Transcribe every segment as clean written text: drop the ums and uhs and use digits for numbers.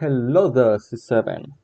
Hello there, C7.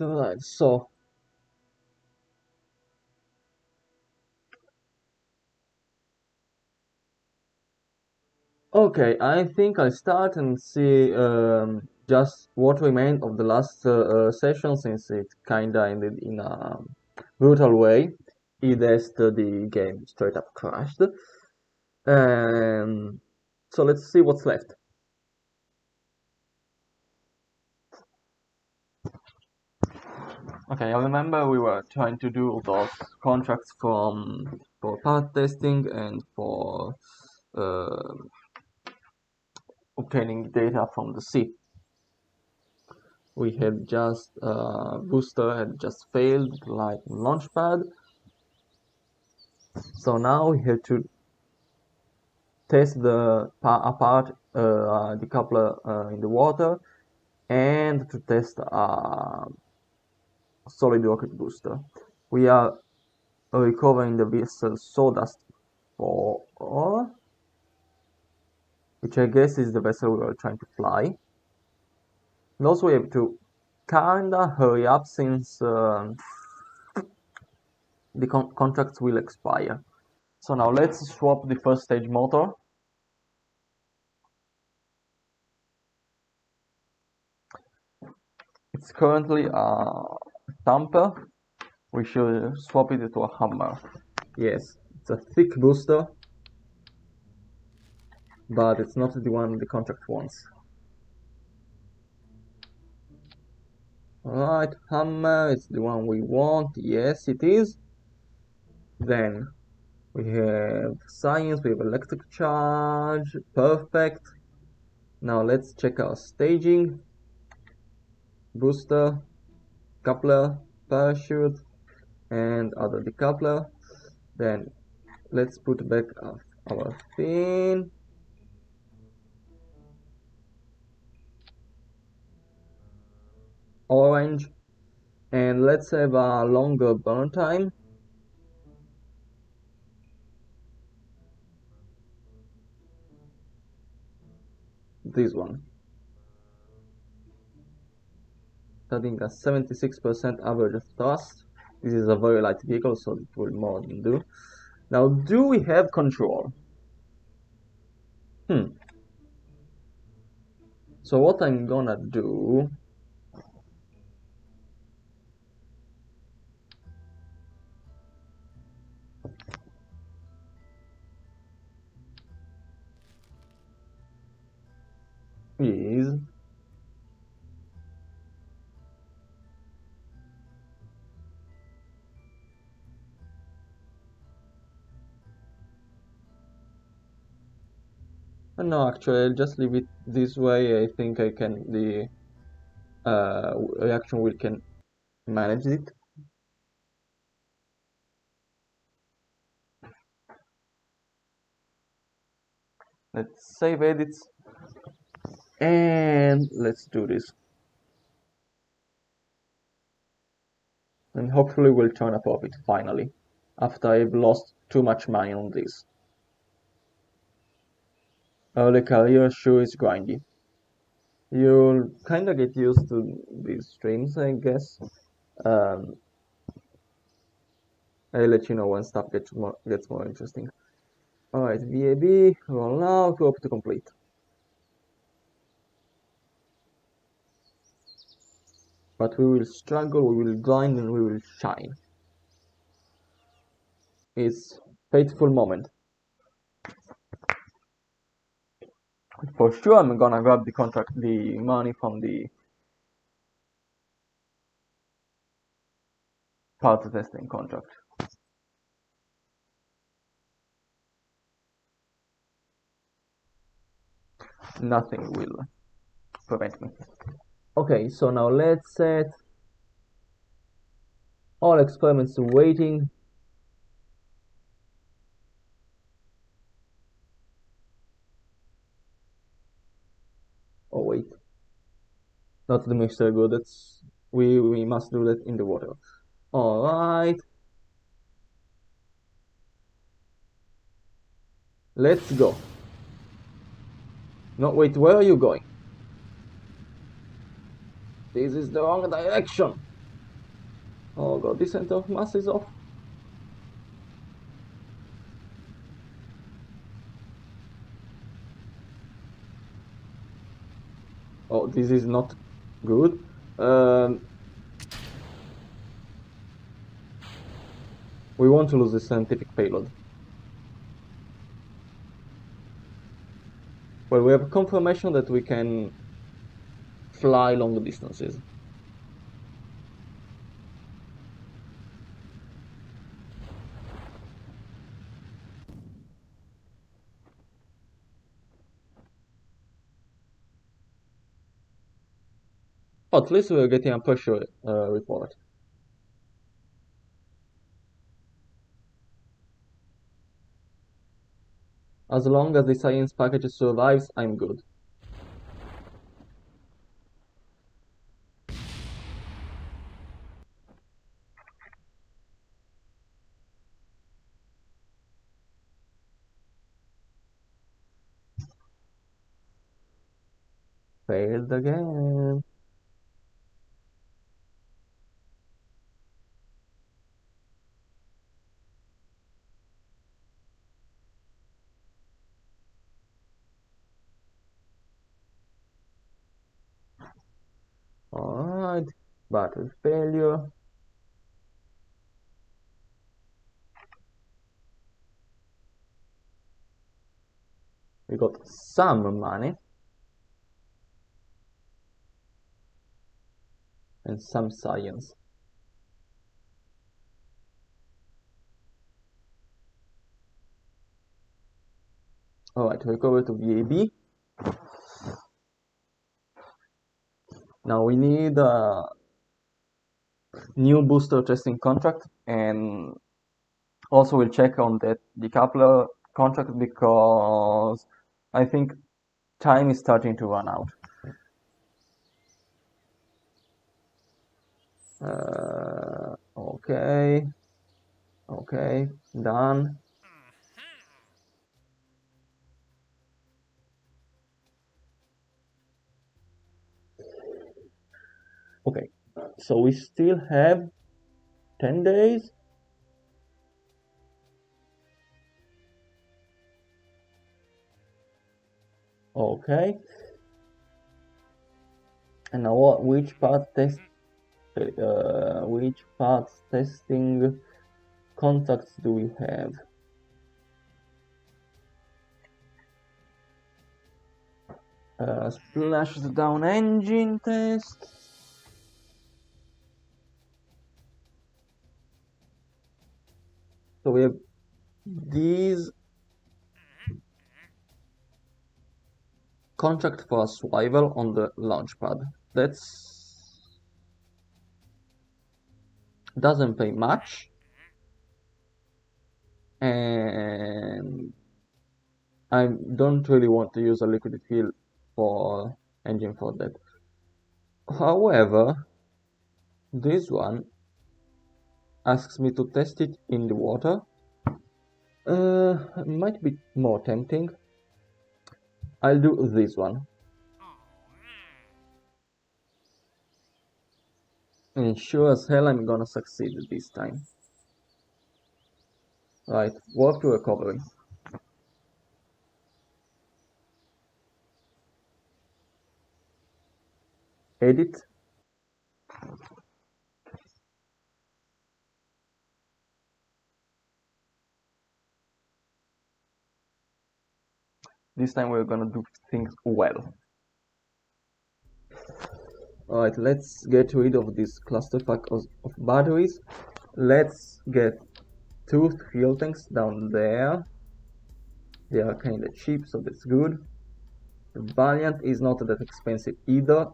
Alright. So, okay, I think I'll start and see just what remained of the last session, since it kinda ended in a brutal way. The game straight up crashed. Um, so let's see what's left. Okay, I remember we were trying to do those contracts for part testing and for uh, obtaining data from the sea. We had just booster had just failed like launchpad, so now we have to test the apart decoupler in the water and to test solid rocket booster. We are recovering the vessel sawdust 4, which I guess is the vessel we are trying to fly. And also we have to kinda hurry up, since the contracts will expire. So now let's swap the first stage motor. It's currently a thumper. We should swap it to a hammer. Yes, it's a thick booster, but it's not the one the contract wants. Alright, hammer is the one we want. Yes, it is. Then we have science, we have electric charge. Perfect. Now let's check our staging. Booster, coupler, parachute, and other decoupler. Then let's put back our fin. Orange, and let's have a longer burn time. This one, having a 76% average thrust. This is a very light vehicle, so it will more than do. Now, do we have control? So what I'm gonna do is no, actually, I'll just leave it this way. I think I can the reaction wheel can manage it. Let's save edits and let's do this. And hopefully we'll turn a profit finally, after I've lost too much money on this. Early career sure is grindy. You'll kinda get used to these streams, I guess. I'll let you know when stuff gets more interesting. Alright, VAB, roll out, hope to complete. But we will struggle, we will grind, and we will shine. It's fateful moment. For sure I'm gonna grab the money from the part testing contract. nothing will prevent me. Okay, so now let's set all experiments to waiting. Oh wait, not the mixture good. That's we must do that in the water. All right, let's go. No, wait, where are you going? This is the wrong direction. Oh god, the center of mass is off. Oh, this is not good. We want to lose the scientific payload. Well, we have confirmation that we can fly long distances. Oh, at least we're getting a pressure report. As long as the science package survives, I'm good. Failed again. Alright, battery failure. We got some money. And some science. Alright, recover to VAB. Now we need a new booster testing contract, and also we'll check on that decoupler contract because I think time is starting to run out. Okay, done. Okay, so we still have 10 days. Okay. And now which parts testing contacts do we have? Splashes down engine test. So we have these contract for a swivel on the launch pad. That's doesn't pay much, and I don't really want to use a liquid fuel for engine for that. However, this one asks me to test it in the water. Might be more tempting. I'll do this one. And sure as hell I'm gonna succeed this time. Right, warp to recovery. Edit. This time we're gonna do things well. Alright, let's get rid of this clusterfuck of batteries. Let's get 2 fuel tanks down there. They are kinda cheap, so that's good. Valiant is not that expensive either.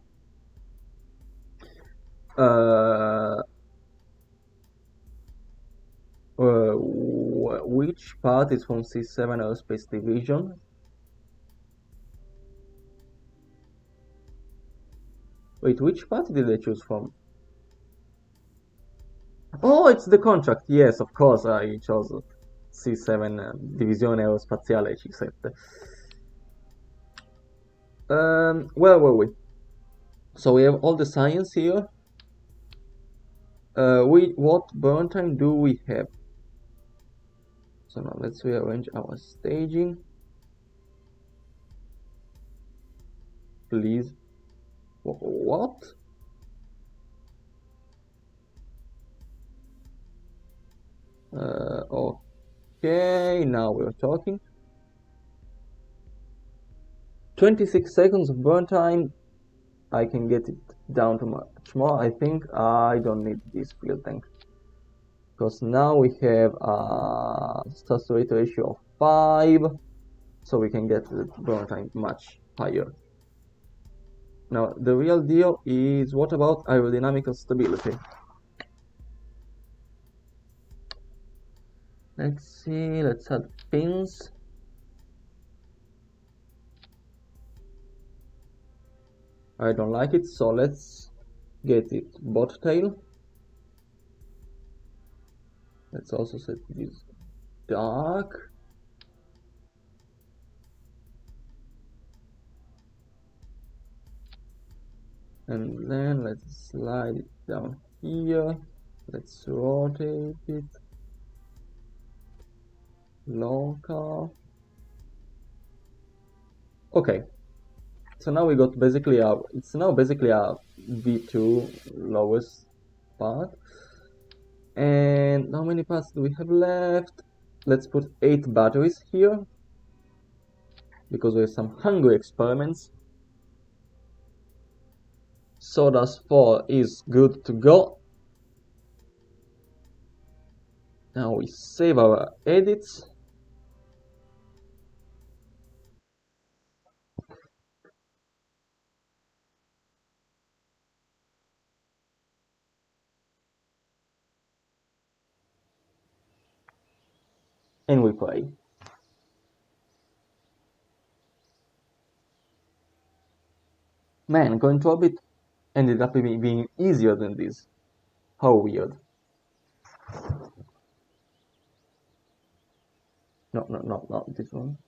Which part is from C7 Aerospace Division? Wait, which part did I choose from? Oh, it's the contract. Yes, of course, I chose C7 Divisione Aerospaziale C7. Where were we? So we have all the science here. What burn time do we have? So now let's rearrange our staging. Please. What? Okay, now we're talking. 26 seconds of burn time. I can get it down to much more. I think I don't need this fuel tank, because now we have a saturated ratio of 5, so we can get the burn time much higher. Now the real deal is, what about aerodynamical stability? Let's see, let's add pins. I don't like it, so let's get it bot tail. Let's also set this dark. And then let's slide it down here. Let's rotate it. Local. Okay. So now we got basically it's now basically a V2 lowest part. And how many parts do we have left? Let's put 8 batteries here, because we have some hungry experiments. Sawdust 4 is good to go. Now we save our edits. And we play. Man, going to orbit ended up being easier than this. How weird. No, not this one.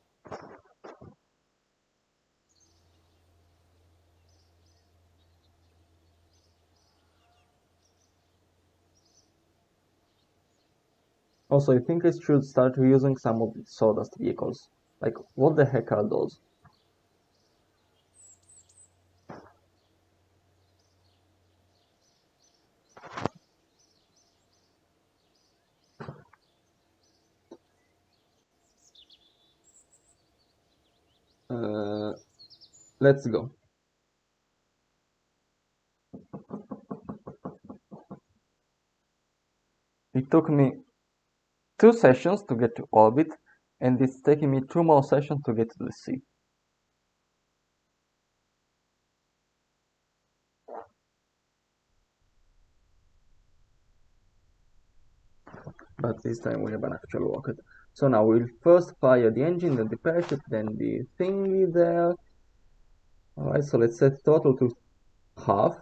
Also, I think I should start reusing some of the sawdust vehicles. Like, what the heck are those? Let's go. It took me 2 sessions to get to orbit, and it's taking me 2 more sessions to get to the sea. But this time we have an actual rocket. So now we'll first fire the engine, then the parachute, then the thingy there. Alright, so let's set total to half.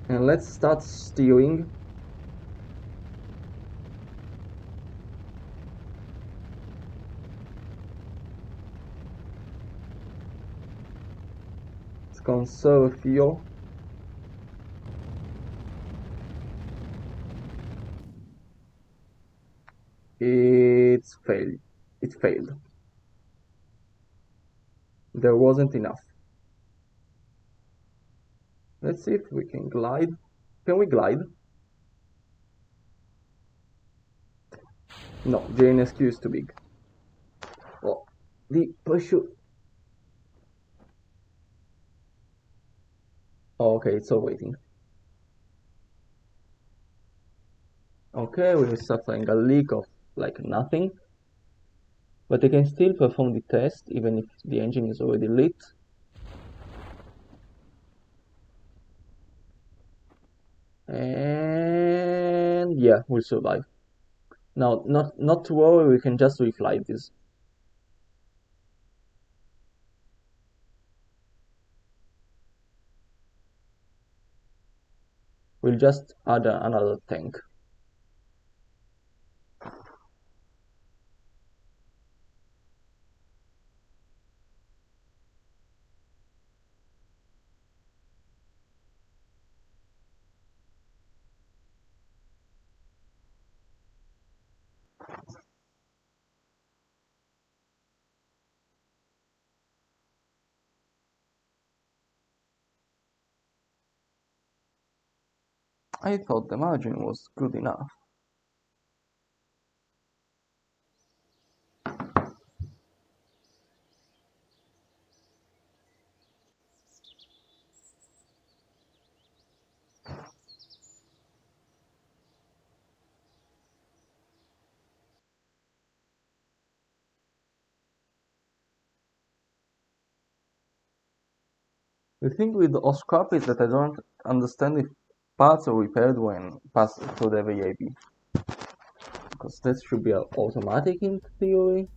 And let's start steering. Let's conserve fuel. It failed. There wasn't enough. Let's see if we can glide. Can we glide? No, JNSQ is too big. Oh, the parachute. Oh, okay, it's all waiting. Okay, we're suffering a leak of like nothing. But they can still perform the test even if the engine is already lit. And yeah, we'll survive. Now, not to worry, we can just refly this. We'll just add another tank. I thought the margin was good enough. The thing with OhScrap is that I don't understand if parts are repaired when passed through the VAB. Because that should be automatic in theory.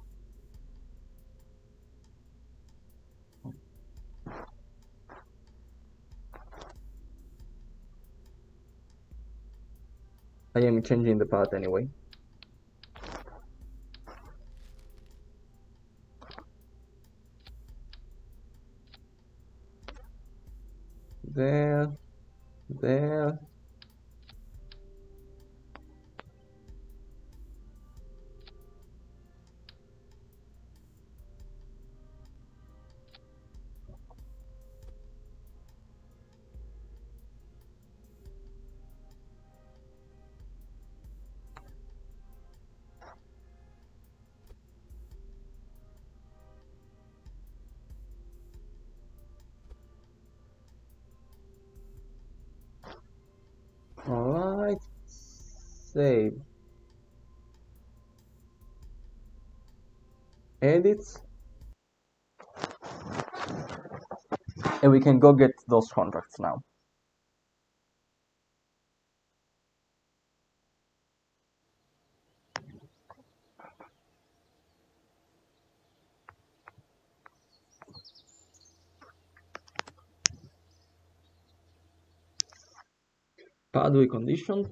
I am changing the part anyway. There. Alright, save. Edit. And we can go get those contracts now. Pad reconditioned.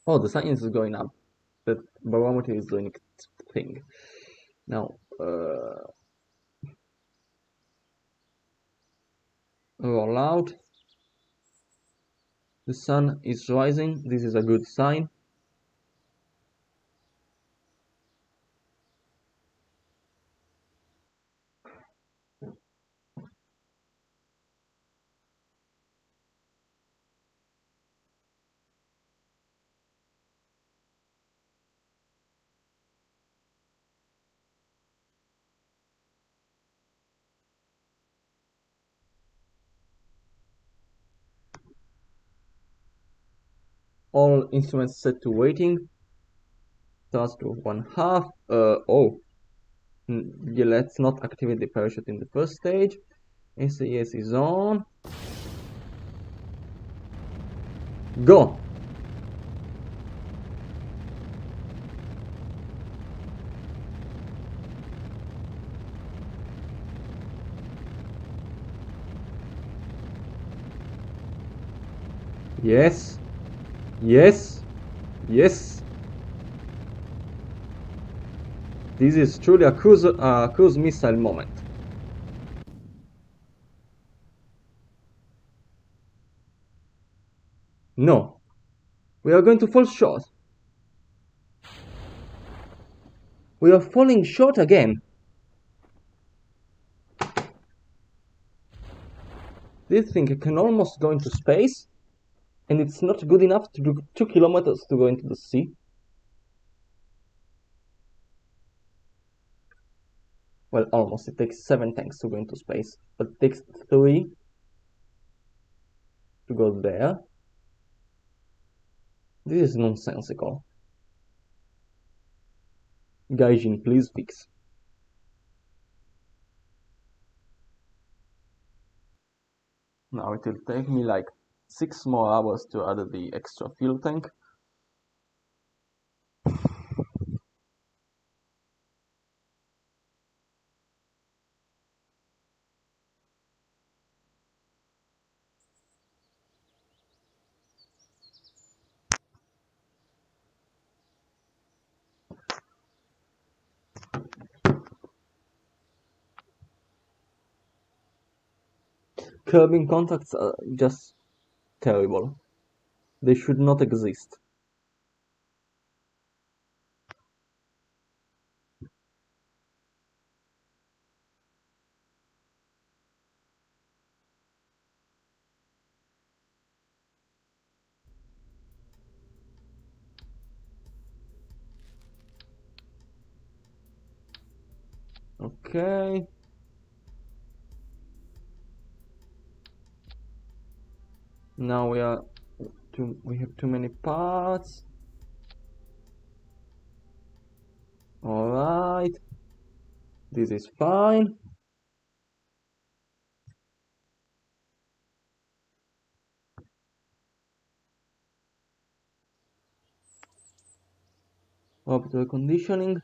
Oh, the science is going up. The barometer is doing its thing. Now, roll out. The sun is rising. This is a good sign. All instruments set to waiting. Task to 1/2. Yeah, let's not activate the parachute in the first stage. SAS is on. Go! Yes. Yes. Yes. This is truly a cruise missile moment. No. We are going to fall short. We are falling short again. This thing can almost go into space, and it's not good enough to do 2 kilometers to go into the sea. Well, almost. It takes 7 tanks to go into space, but it takes 3. to go there. This is nonsensical. Gaijin, please fix. Now it will take me like 6 more hours to add the extra fuel tank. Curbing contacts are just terrible. They should not exist. Okay. Now we have too many parts. Alright. This is fine. Orbital conditioning.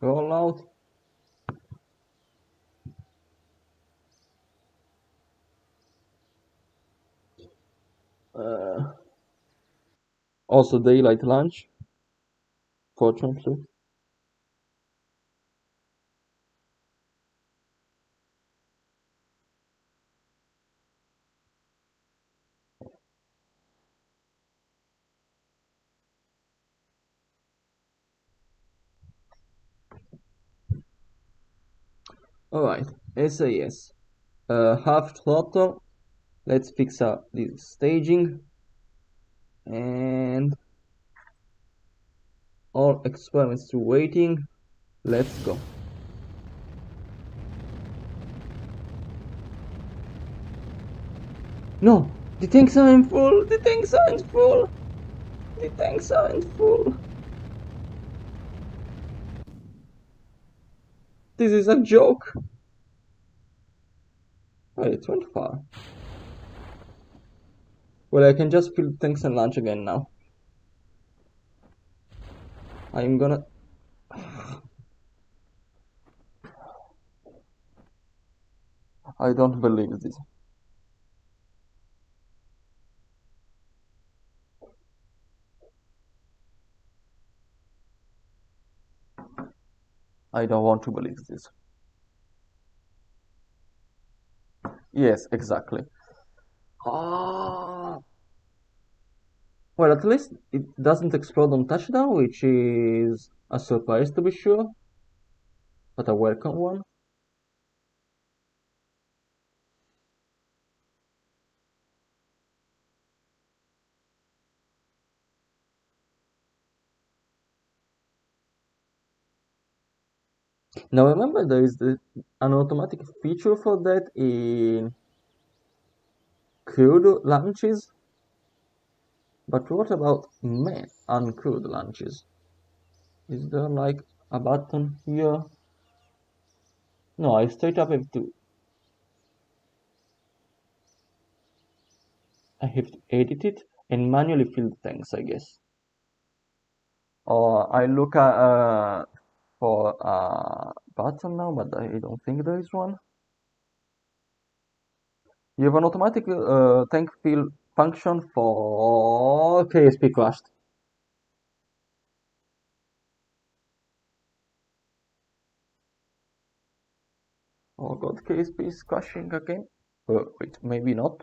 Rollout. Also daylight lunch, fortunately. Alright, SAS. Half throttle. Let's fix up this staging. And all experiments to waiting. Let's go. No! The tanks aren't full! The tanks aren't full! The tanks aren't full! This is a joke! Oh, it went far. Well, I can just fill tanks and launch again now. I'm gonna... I don't believe this. I don't want to believe this. Yes, exactly. Ah. Well, at least it doesn't explode on touchdown, which is a surprise to be sure, but a welcome one. Now remember, there is an automatic feature for that in crewed launches, but what about uncrewed launches? Is there like a button here? No, I straight up I have to edit it and manually fill the tanks, I guess. Or I look for a button now, but I don't think there is one. You have an automatic tank fill function for KSP crashed. Oh god, KSP is crashing again. Wait, maybe not.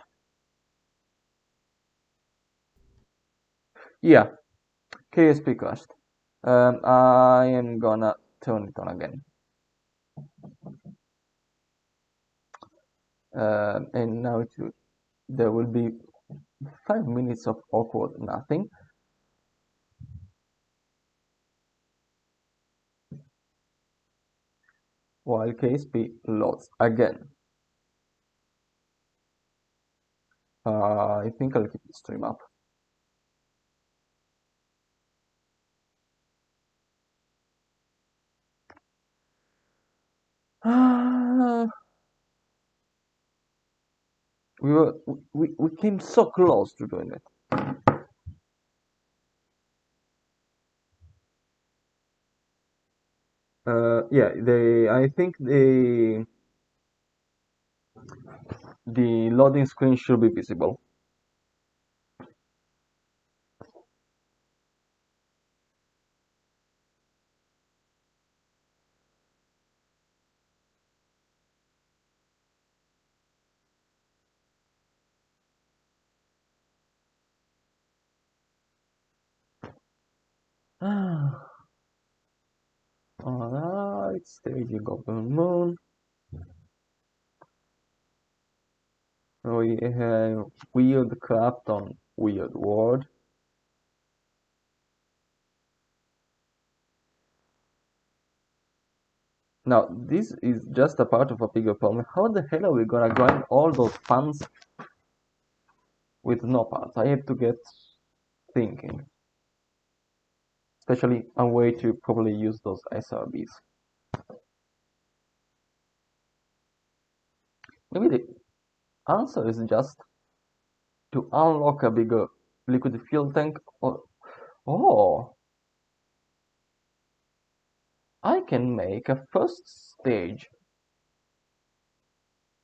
Yeah, KSP crashed. I am gonna turn it on again. And now there will be 5 minutes of awkward nothing. While KSP loads again. I think I'll keep the stream up. We came so close to doing it. Yeah, I think the loading screen should be visible. Alright, staging of the moon. We have weird craft on weird world. Now, this is just a part of a bigger problem. How the hell are we gonna grind all those funds with no parts? I have to get thinking. Especially a way to probably use those SRBs. Maybe the answer is just to unlock a bigger liquid fuel tank, or I can make a first stage.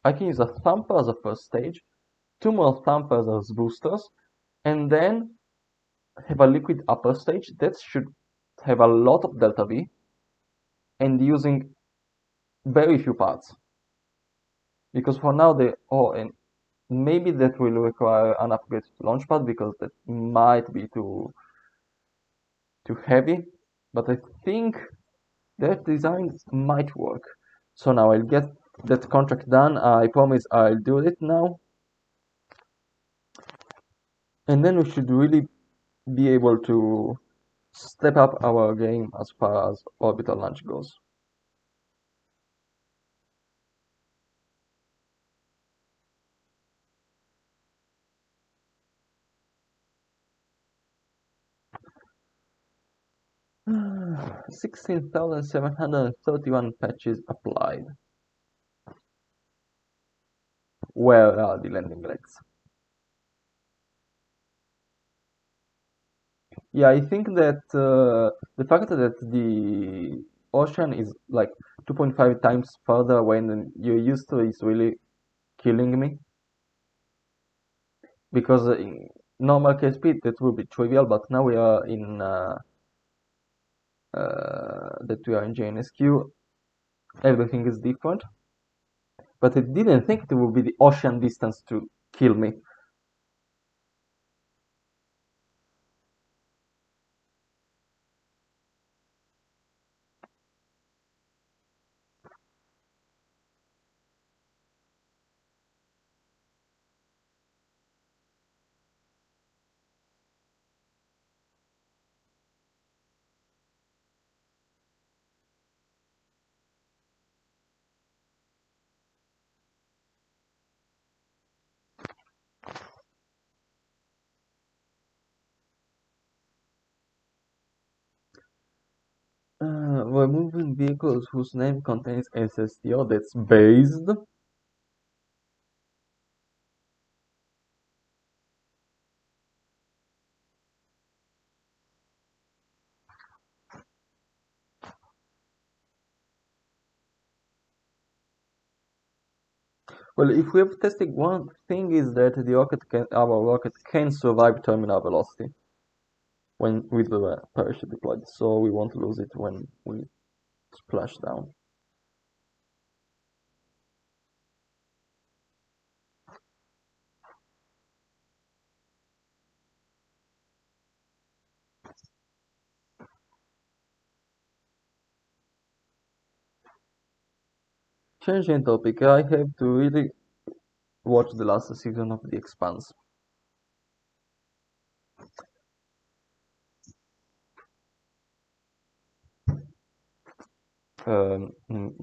I can use a thumper as a first stage, 2 more thumpers as boosters, and then have a liquid upper stage that should have a lot of delta V and using very few parts. Because for now and maybe that will require an upgrade to launchpad because that might be too heavy, but I think that design might work. So now I'll get that contract done. I promise I'll do it now. And then we should really be able to step up our game as far as orbital launch goes. $16,731 patches applied. Where are the landing legs? Yeah, I think that the fact that the ocean is like 2.5 times further away than you're used to is really killing me. Because in normal KSP that would be trivial, but now we are in JNSQ, everything is different. But I didn't think it would be the ocean distance to kill me. We're moving vehicles whose name contains SSTO that's based. Well, if we have tested one thing is that our rocket can survive terminal velocity when with the parachute deployed, so we won't lose it when we splash down. Changing topic, I have to really watch the last season of The Expanse.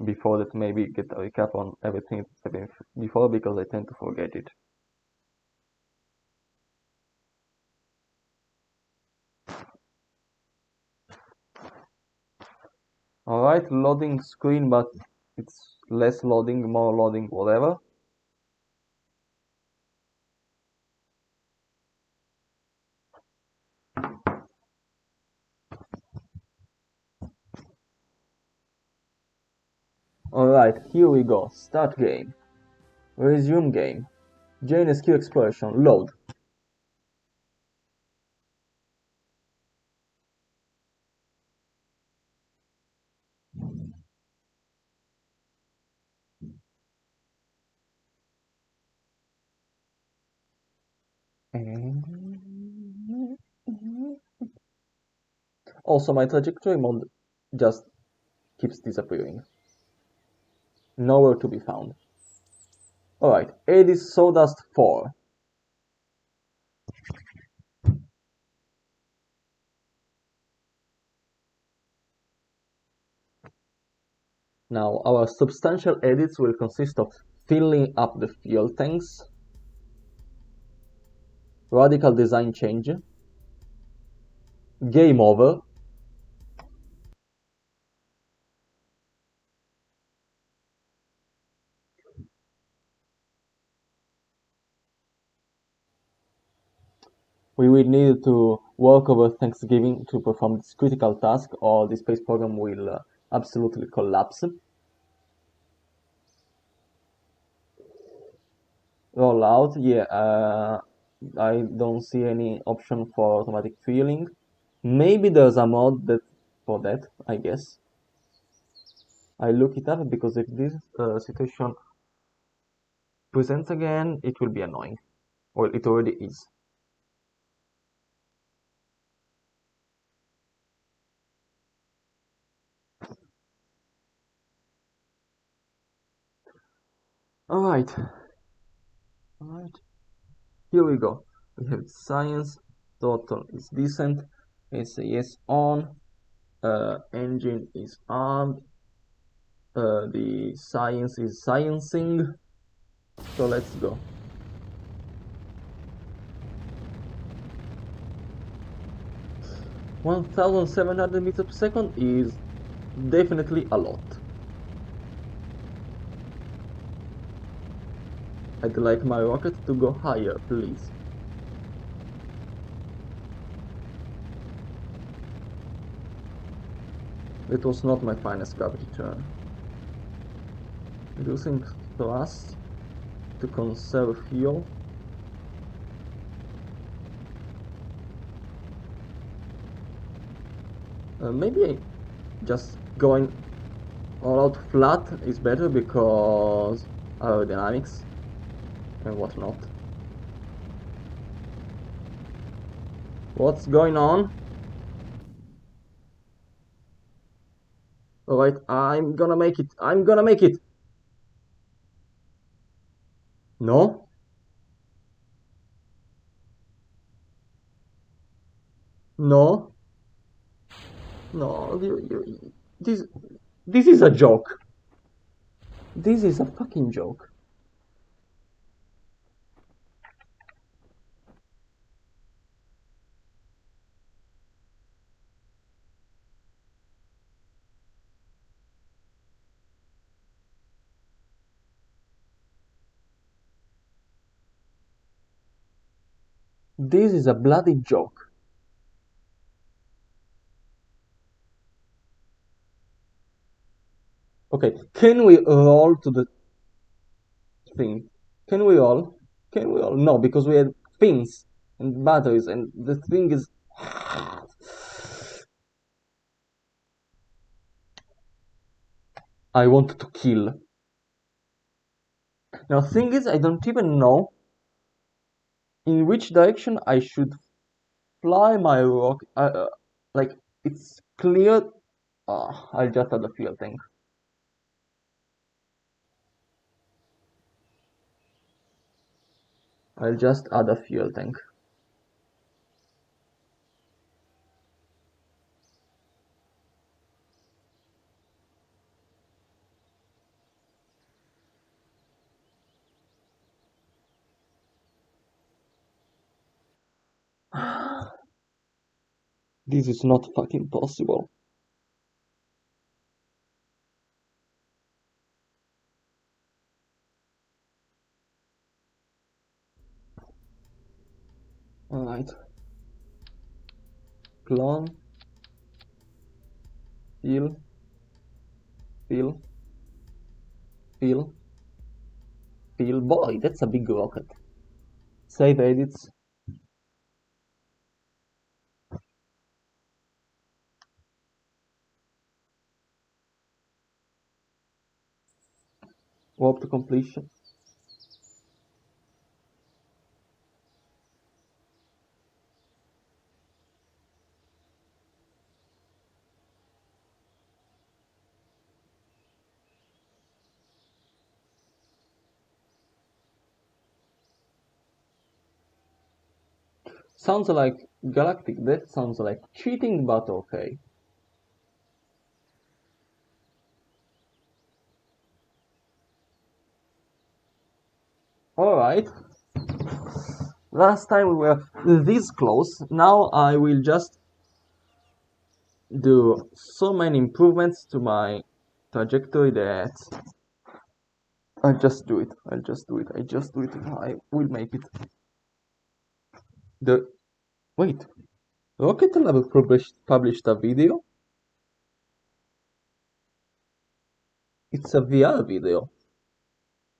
Before that, maybe get a recap on everything that's happened before, because I tend to forget it. Alright, loading screen, but it's less loading, more loading, whatever. Alright, here we go. Start game. Resume game. JNSQ exploration. Load. Also, my trajectory mode just keeps disappearing. Nowhere to be found. Alright, Aedes Sawdust 4. Now, our substantial edits will consist of filling up the fuel tanks, radical design change, game over, we will need to work over Thanksgiving to perform this critical task, or the space program will absolutely collapse. Rollout, yeah, I don't see any option for automatic fueling. Maybe there's a mod for that, I guess. I look it up because if this situation presents again, it will be annoying. Well, it already is. Alright. Here we go. We have science, total is decent, SAS on, engine is armed, the science is sciencing, so let's go. (1,700 meters per second) is definitely a lot. I'd like my rocket to go higher, please. It was not my finest gravity turn. Reducing thrust to conserve fuel. Maybe just going all out flat is better because aerodynamics and whatnot. What's going on? Alright, I'm gonna make it. I'm gonna make it. No? No? No, this is a joke. This is a fucking joke. This is a bloody joke. Okay, can we roll to the thing? Can we roll? Can we roll? No, because we had fins and batteries, and the thing is. I want to kill. Now, thing is, I don't even know in which direction I should fly my rocket. Like, it's clear. I'll just add a fuel tank. I'll just add a fuel tank. This is not fucking possible. Alright. Clone. Fill. Fill. Fill. Fill. Boy, that's a big rocket. Save edits. Warp to completion. Sounds like galactic. That sounds like cheating, but okay. Alright. Last time we were this close. Now I will just do so many improvements to my trajectory that I'll just do it. I will make it. Wait. Rocket Lab published a video. It's a VR video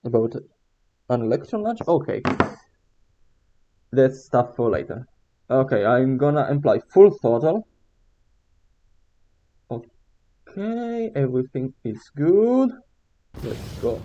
about an electron launch. Okay. That's stuff for later. Okay, I'm gonna apply full throttle. Okay, everything is good. Let's go.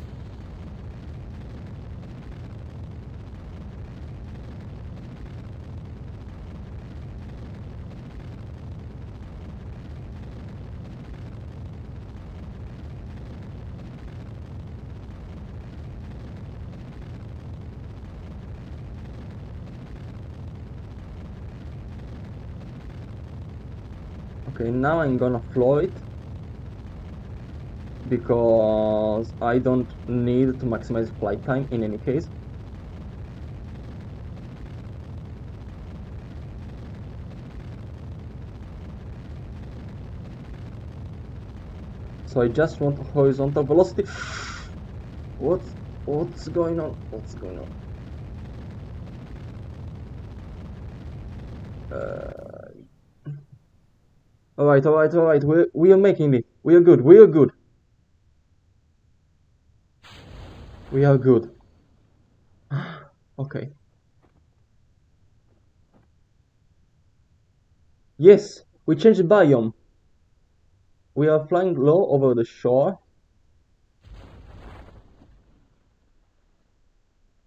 Okay, now I'm gonna floor it because I don't need to maximize flight time in any case. So I just want horizontal velocity. What's going on? What's going on? Alright. We are making it. We are good. We are good. We are good. Okay. Yes, we changed biome. We are flying low over the shore.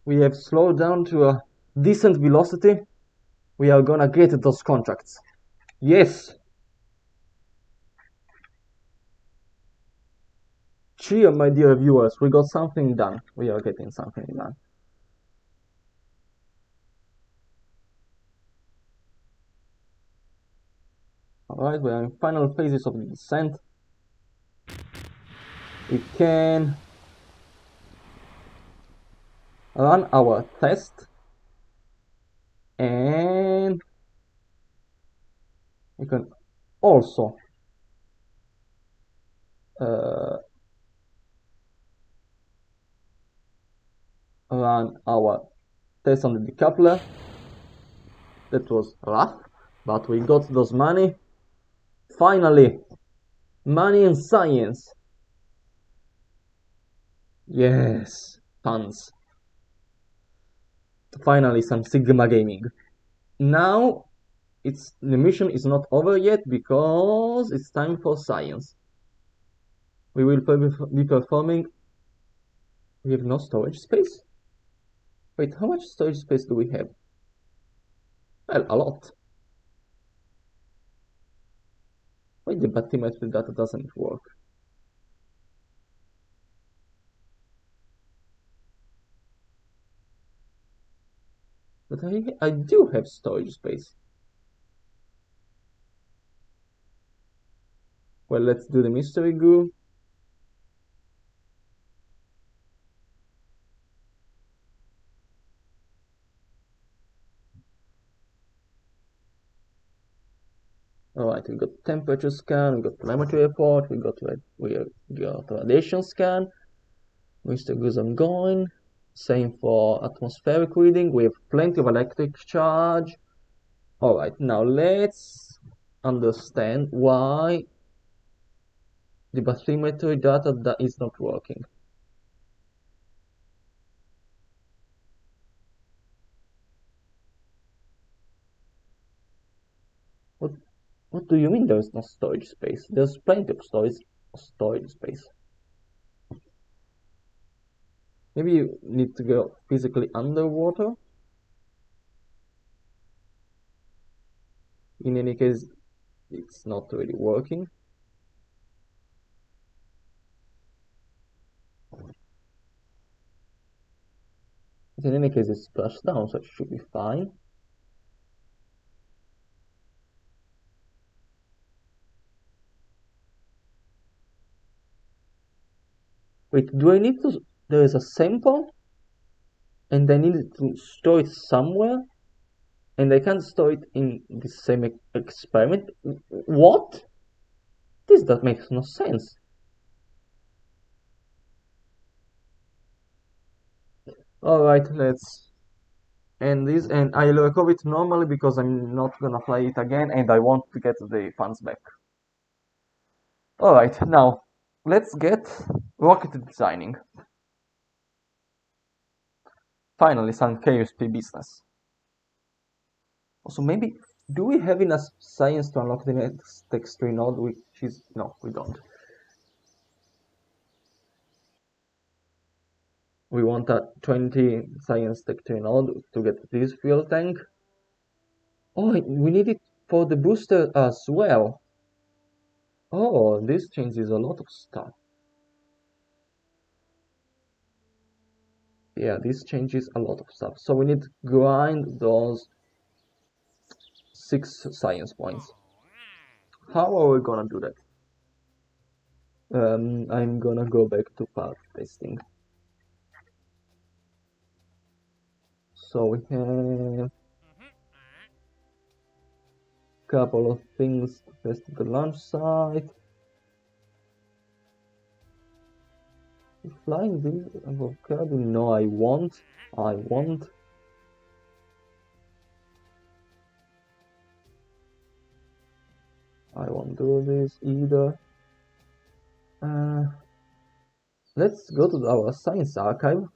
We have slowed down to a decent velocity. We are gonna get those contracts. Yes. Cheer, my dear viewers. We got something done. We are getting something done. Alright, we are in final phases of the descent. We can run our test and we can also run our test on the decoupler. That was rough, but we got those money. Finally, money and science. Yes, tons. Finally, some Sigma gaming. Now, the mission is not over yet because it's time for science. We will be performing. We have no storage space? Wait, how much storage space do we have? Well, a lot. Why the bathymetry data doesn't work? But I do have storage space. Well, let's do the mystery goo. Alright, we got temperature scan, we got telemetry report, we got radiation scan. Mystery goo is ongoing. Same for atmospheric reading. We have plenty of electric charge. Alright, now let's understand why the bathymetry data that is not working. What do you mean there is no storage space? There's plenty of storage space. Maybe you need to go physically underwater. In any case, it's not really working. But in any case, it's splashed down, so it should be fine. Wait, do I need to... There is a sample, and I need to store it somewhere, and I can't store it in the same experiment? What? That makes no sense. Alright, let's end this, and I'll record it normally because I'm not gonna play it again, and I want to get the funds back. Alright, now, let's get rocket designing. Finally, some KSP business. Also, maybe, do we have enough science to unlock the next text tree node, which is... No, we don't. We want a 20 science tech tree node to get this fuel tank. Oh, we need it for the booster as well. Oh, this changes a lot of stuff. Yeah, this changes a lot of stuff. So we need to grind those 6 science points. How are we gonna do that? I'm gonna go back to path testing. So we have a couple of things to test at the launch site. Flying this above Kerbal? No, I won't. I won't do this either. Let's go to our science archive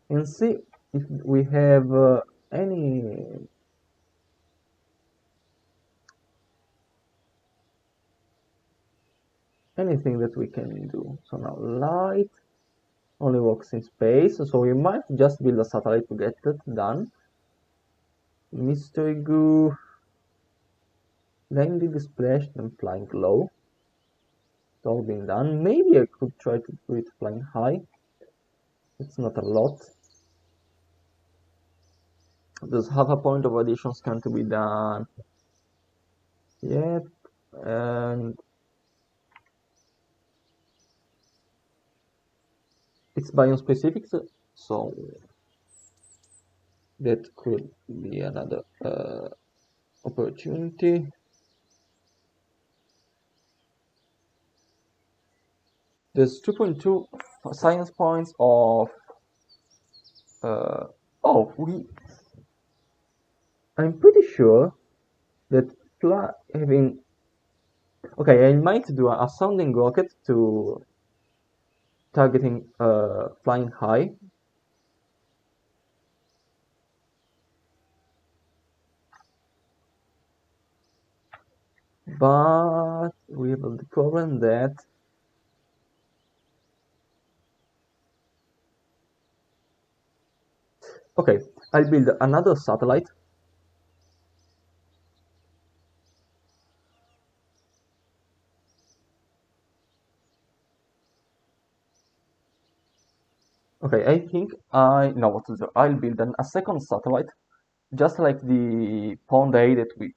and see if we have anything that we can do. So now light only works in space, so we might just build a satellite to get that done. Mystery goo, landing splashed and flying low. It's all been done. Maybe I could try to do it flying high. It's not a lot. There's half a point of radiation scan to be done. Yep, and it's biome specific, so that could be another opportunity. There's 2.2 science points of I'm pretty sure that having... Okay, I might do a sounding rocket to targeting flying high. But we have the problem that okay, I'll build another satellite. Okay, I think I know what to do. I'll build a second satellite just like the pond A that we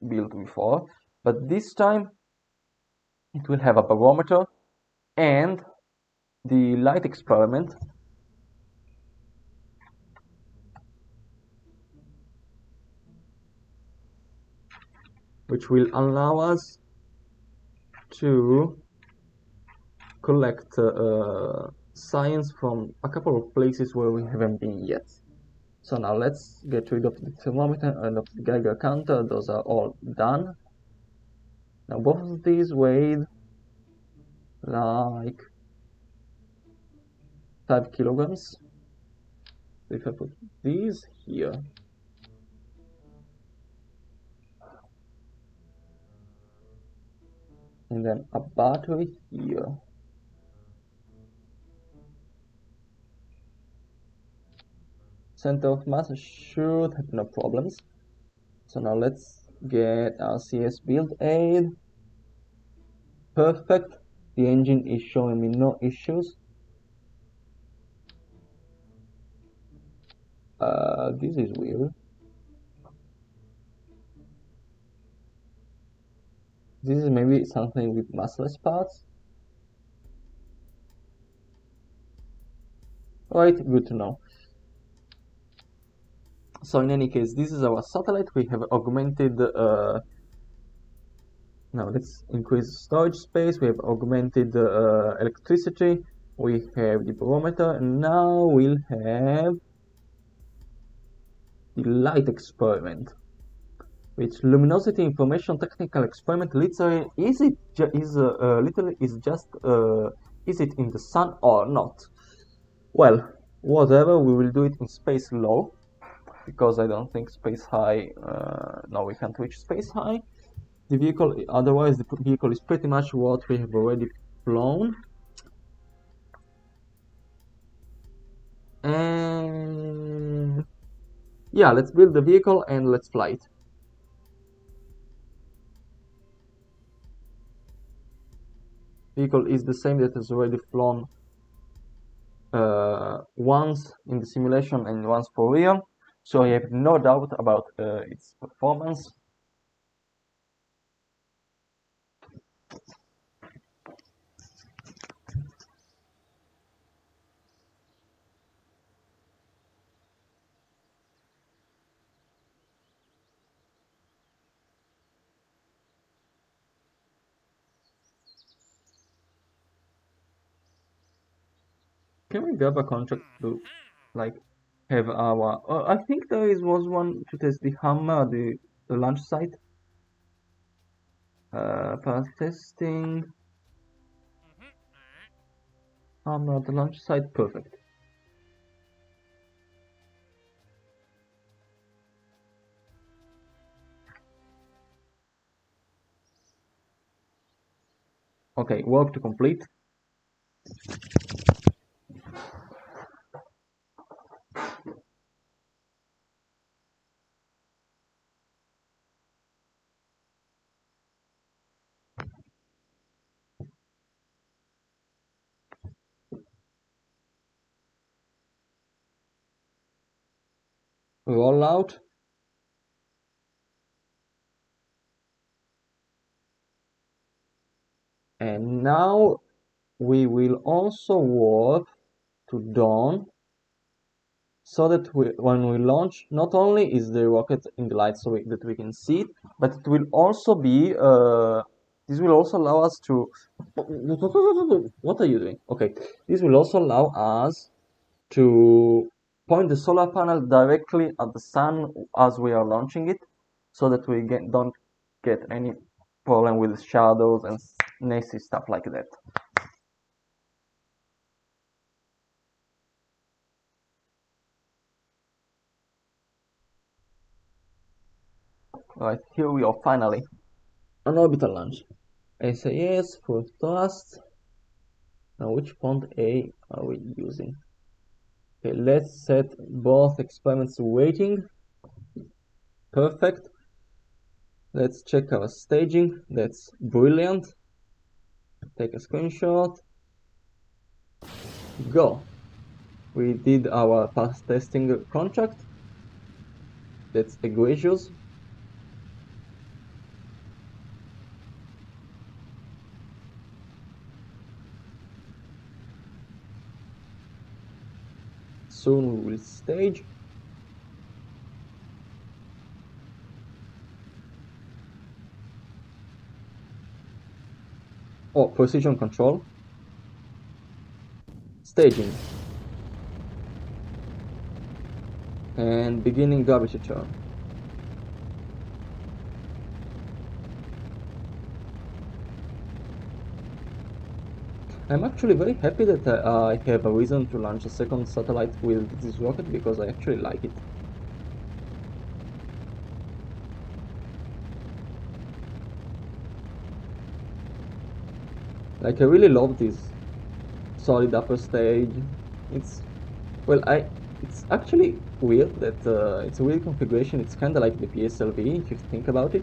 built before, but this time it will have a barometer and the light experiment, which will allow us to collect science from a couple of places where we haven't been yet. So now let's get rid of the thermometer and of the Geiger counter. Those are all done. Now both of these weighed like 5 kilograms. If I put these here, and then a battery here, center of mass should have no problems. So now let's get our CS build aid. Perfect. The engine is showing me no issues. This is weird. This is maybe something with massless parts. Right, good to know. So in any case, this is our satellite. We have augmented now let's increase storage space. We have augmented electricity. We have the barometer, and now we'll have the light experiment, which luminosity information technical experiment. Literally, is it in the sun or not? Well, whatever. We will do it in space low, because I don't think space high. No, we can't reach space high. The vehicle, otherwise, the vehicle is pretty much what we have already flown. And yeah, let's build the vehicle and let's fly it. Vehicle is the same that has already flown once in the simulation and once for real, so I have no doubt about its performance. Can we grab a contract to like have our I think there was one to test the hammer, the launch site. Path testing. Hammer, the launch site, perfect. Okay, work to complete. Rollout. And now we will also work to dawn, so that when we launch, not only is the rocket in the light so that we can see it, but it will also be this will also allow us to what are you doing? Okay, this will also allow us to point the solar panel directly at the sun as we are launching it, so that we don't get any problem with shadows and nasty stuff like that. Alright, here we are finally on orbital launch. I say yes for thrust. Now which pond A are we using? Okay, let's set both experiments to waiting. Perfect. Let's check our staging. That's brilliant. Take a screenshot. Go. We did our path testing contract. That's egregious. Soon we will stage. Oh, precision control. Staging. And beginning gravity turn. I'm actually very happy that I have a reason to launch a second satellite with this rocket because I actually like it. Like, I really love this solid upper stage. It's, well, it's actually weird that it's a weird configuration. It's kind of like the PSLV if you think about it,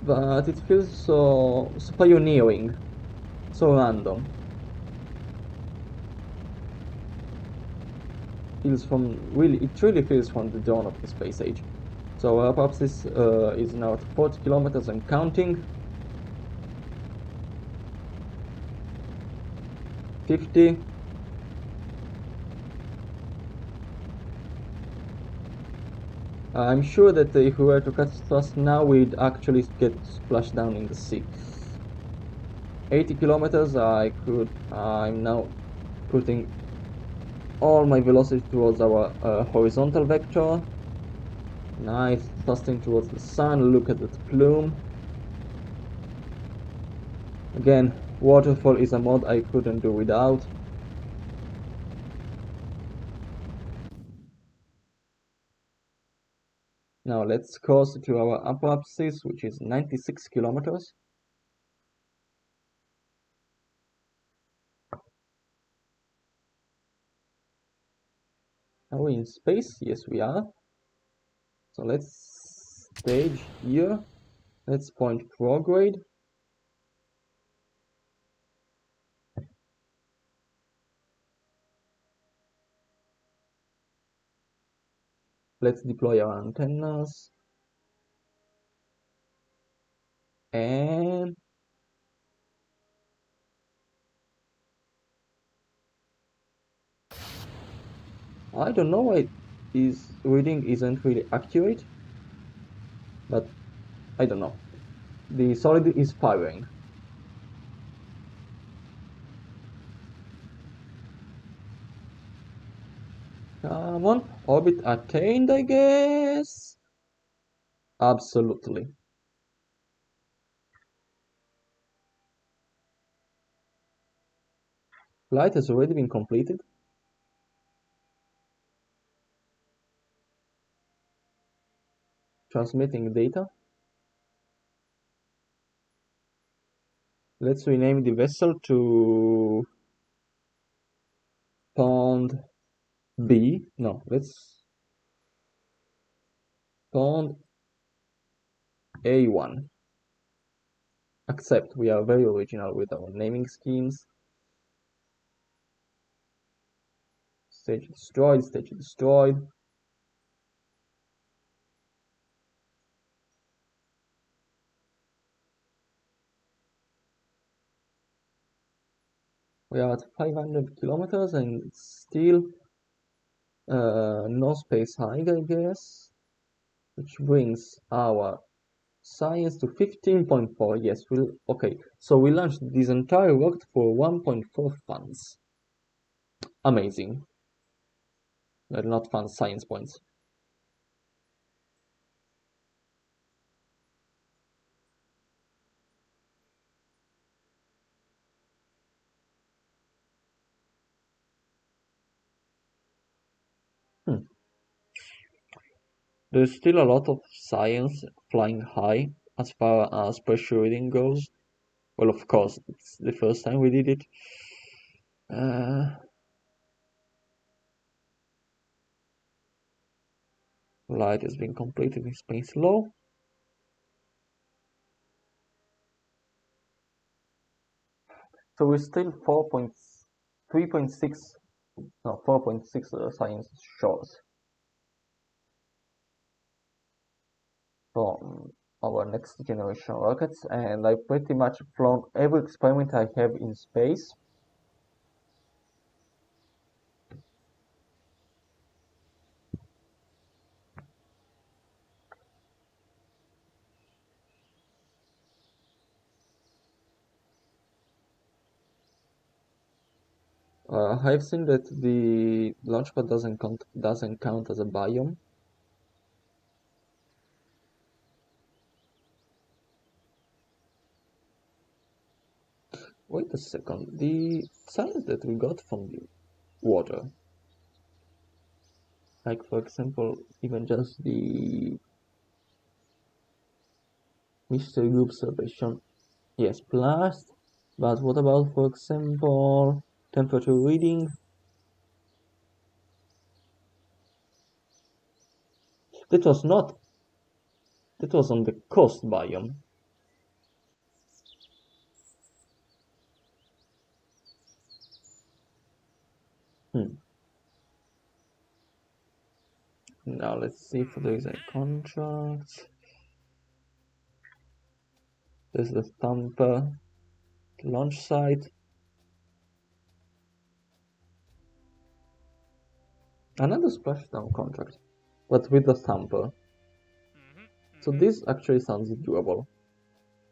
but it feels so pioneering, so random. It really feels from the dawn of the space age. So perhaps this is now at 40 kilometers and counting. 50. I'm sure that if we were to cut thrust now, we'd actually get splashed down in the sea. 80 kilometers, I'm now putting all my velocity towards our horizontal vector. Nice, thrusting towards the sun, look at that plume. Again, Waterfall is a mod I couldn't do without. Now let's cross to our upper axis, which is 96 kilometers. Are we in space? Yes, we are. So let's stage here. Let's point prograde. Let's deploy our antennas. And I don't know why this reading isn't really accurate, but I don't know. The solid is firing. Come on, orbit attained, I guess. Absolutely. Flight has already been completed. Transmitting data. Let's rename the vessel to Pond B. No, let's Pond A1. Accept, we are very original with our naming schemes. Stage destroyed, stage destroyed. We are at 500 kilometers and still no space hike, I guess, which brings our science to 15.4. Yes, okay. So we launched this entire rocket for 1.4 funds. Amazing. Well, not funds, science points. Hmm. There's still a lot of science flying high as far as pressure reading goes. Well, of course, it's the first time we did it. Light has been completed in space low. So we're still 4.3.6, no, 4.6 science short. from our next generation rockets, and I pretty much flown every experiment I have in space. I've seen that the launchpad doesn't count as a biome. Wait a second, the science that we got from the water, like for example, even just the mystery group observation, yes, blast, but what about, for example, temperature reading? That was not, that was on the coast biome. Now let's see if there is a contract. There's the Thumper launch site. Another splashdown contract, but with the Thumper. So this actually sounds doable.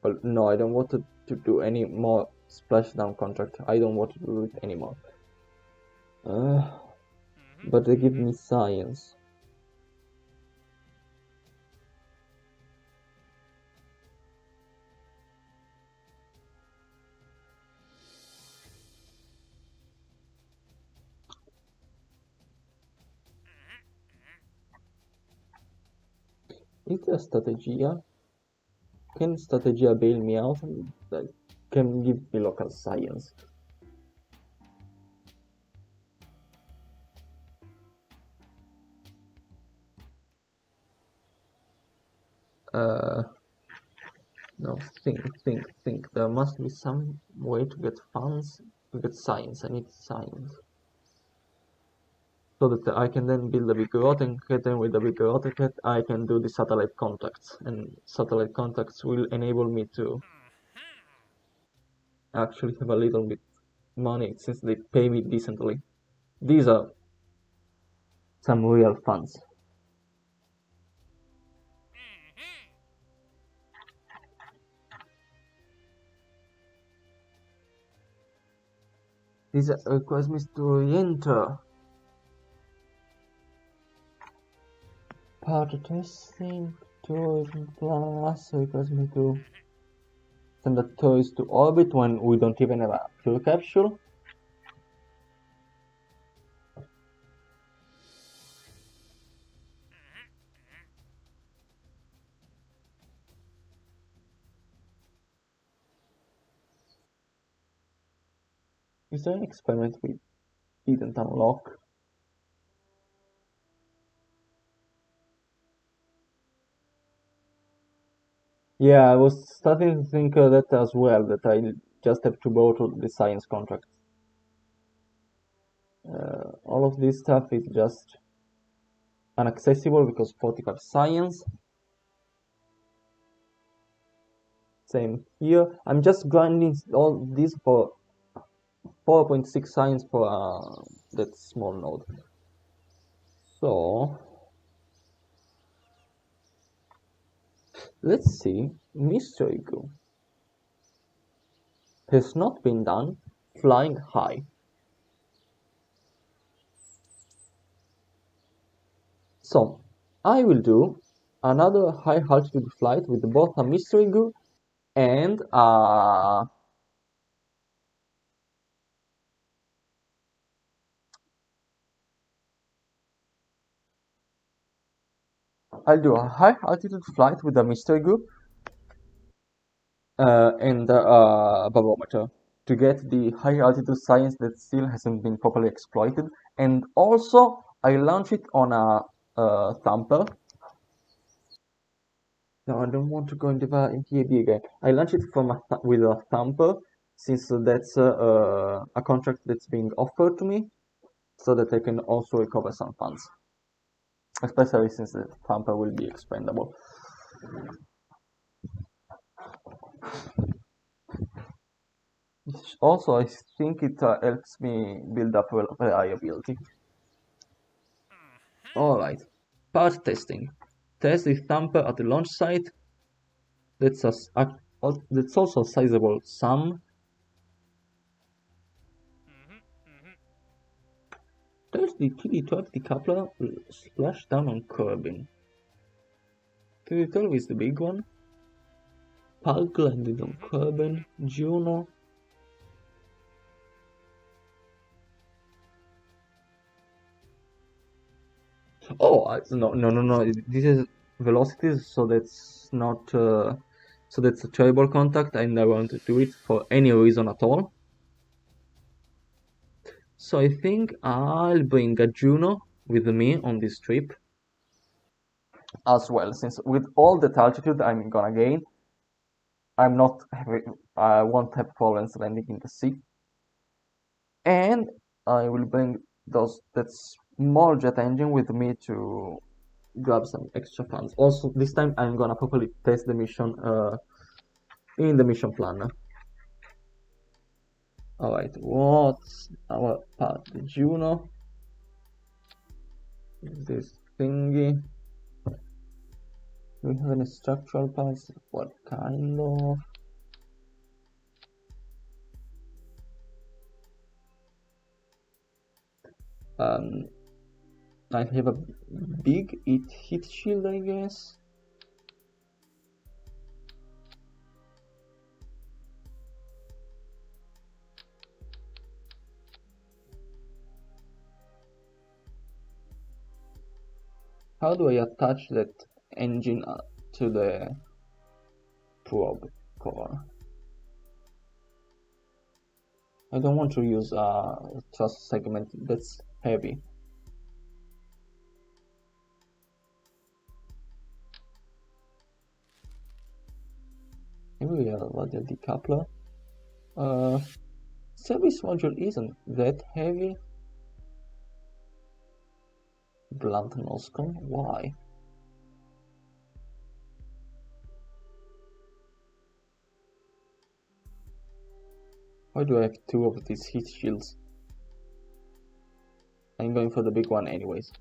Well, no, I don't want to do any more splashdown contract. I don't want to do it anymore. But they give me science. Is there Strategia? Can Strategia bail me out and can give me local science? No, think. There must be some way to get funds, to get science. I need science. So that I can then build a bigger rocket, and with a bigger rocket I can do the satellite contacts, and satellite contacts will enable me to actually have a little bit money since they pay me decently. These are some real funds. This requires me to re-enter. Part testing, tourism plus requires me to send the toys to orbit when we don't even have a fuel capsule. Is there an experiment we didn't unlock? Yeah, I was starting to think that as well, that I just have to go to the science contract. All of this stuff is just inaccessible because 45 science. Same here. I'm just grinding all this for 4.6 science for that small node. So let's see. Mystery Goo has not been done flying high. So I will do another high altitude flight with both a mystery goo and I'll do a high altitude flight with a mystery goo and a barometer to get the high altitude science that still hasn't been properly exploited. And also I launch it on a Thumper. No, I don't want to go into the again. I launch it with a Thumper since that's a contract that's being offered to me, so that I can also recover some funds, especially since the Thumper will be expendable. Also, I think it helps me build up reliability. Alright, part testing. Test the thumper at the launch site. That's also a sizable sum. Test the TD12 decoupler splash down on Kerbin. TD12 is the big one. Pulk landed on Kerbin. Juno. Oh, no. This is velocities, so that's not. So that's a terrible contact, and I want to do it for any reason at all. So I think I'll bring a Juno with me on this trip as well, since with all the altitude I'm gonna gain, I won't have problems landing in the sea. And I will bring that small jet engine with me to grab some extra funds. Also, this time I'm gonna properly test the mission in the mission planner. Alright, what's our part? The Juno. This thingy. Do we have any structural parts? What kind of? I have a big heat shield, I guess. How do I attach that engine to the probe core? I don't want to use a truss segment that's heavy. Maybe we have a decoupler. Service module isn't that heavy. Blunt nose cone, why? Why do I have two of these heat shields? I'm going for the big one anyways.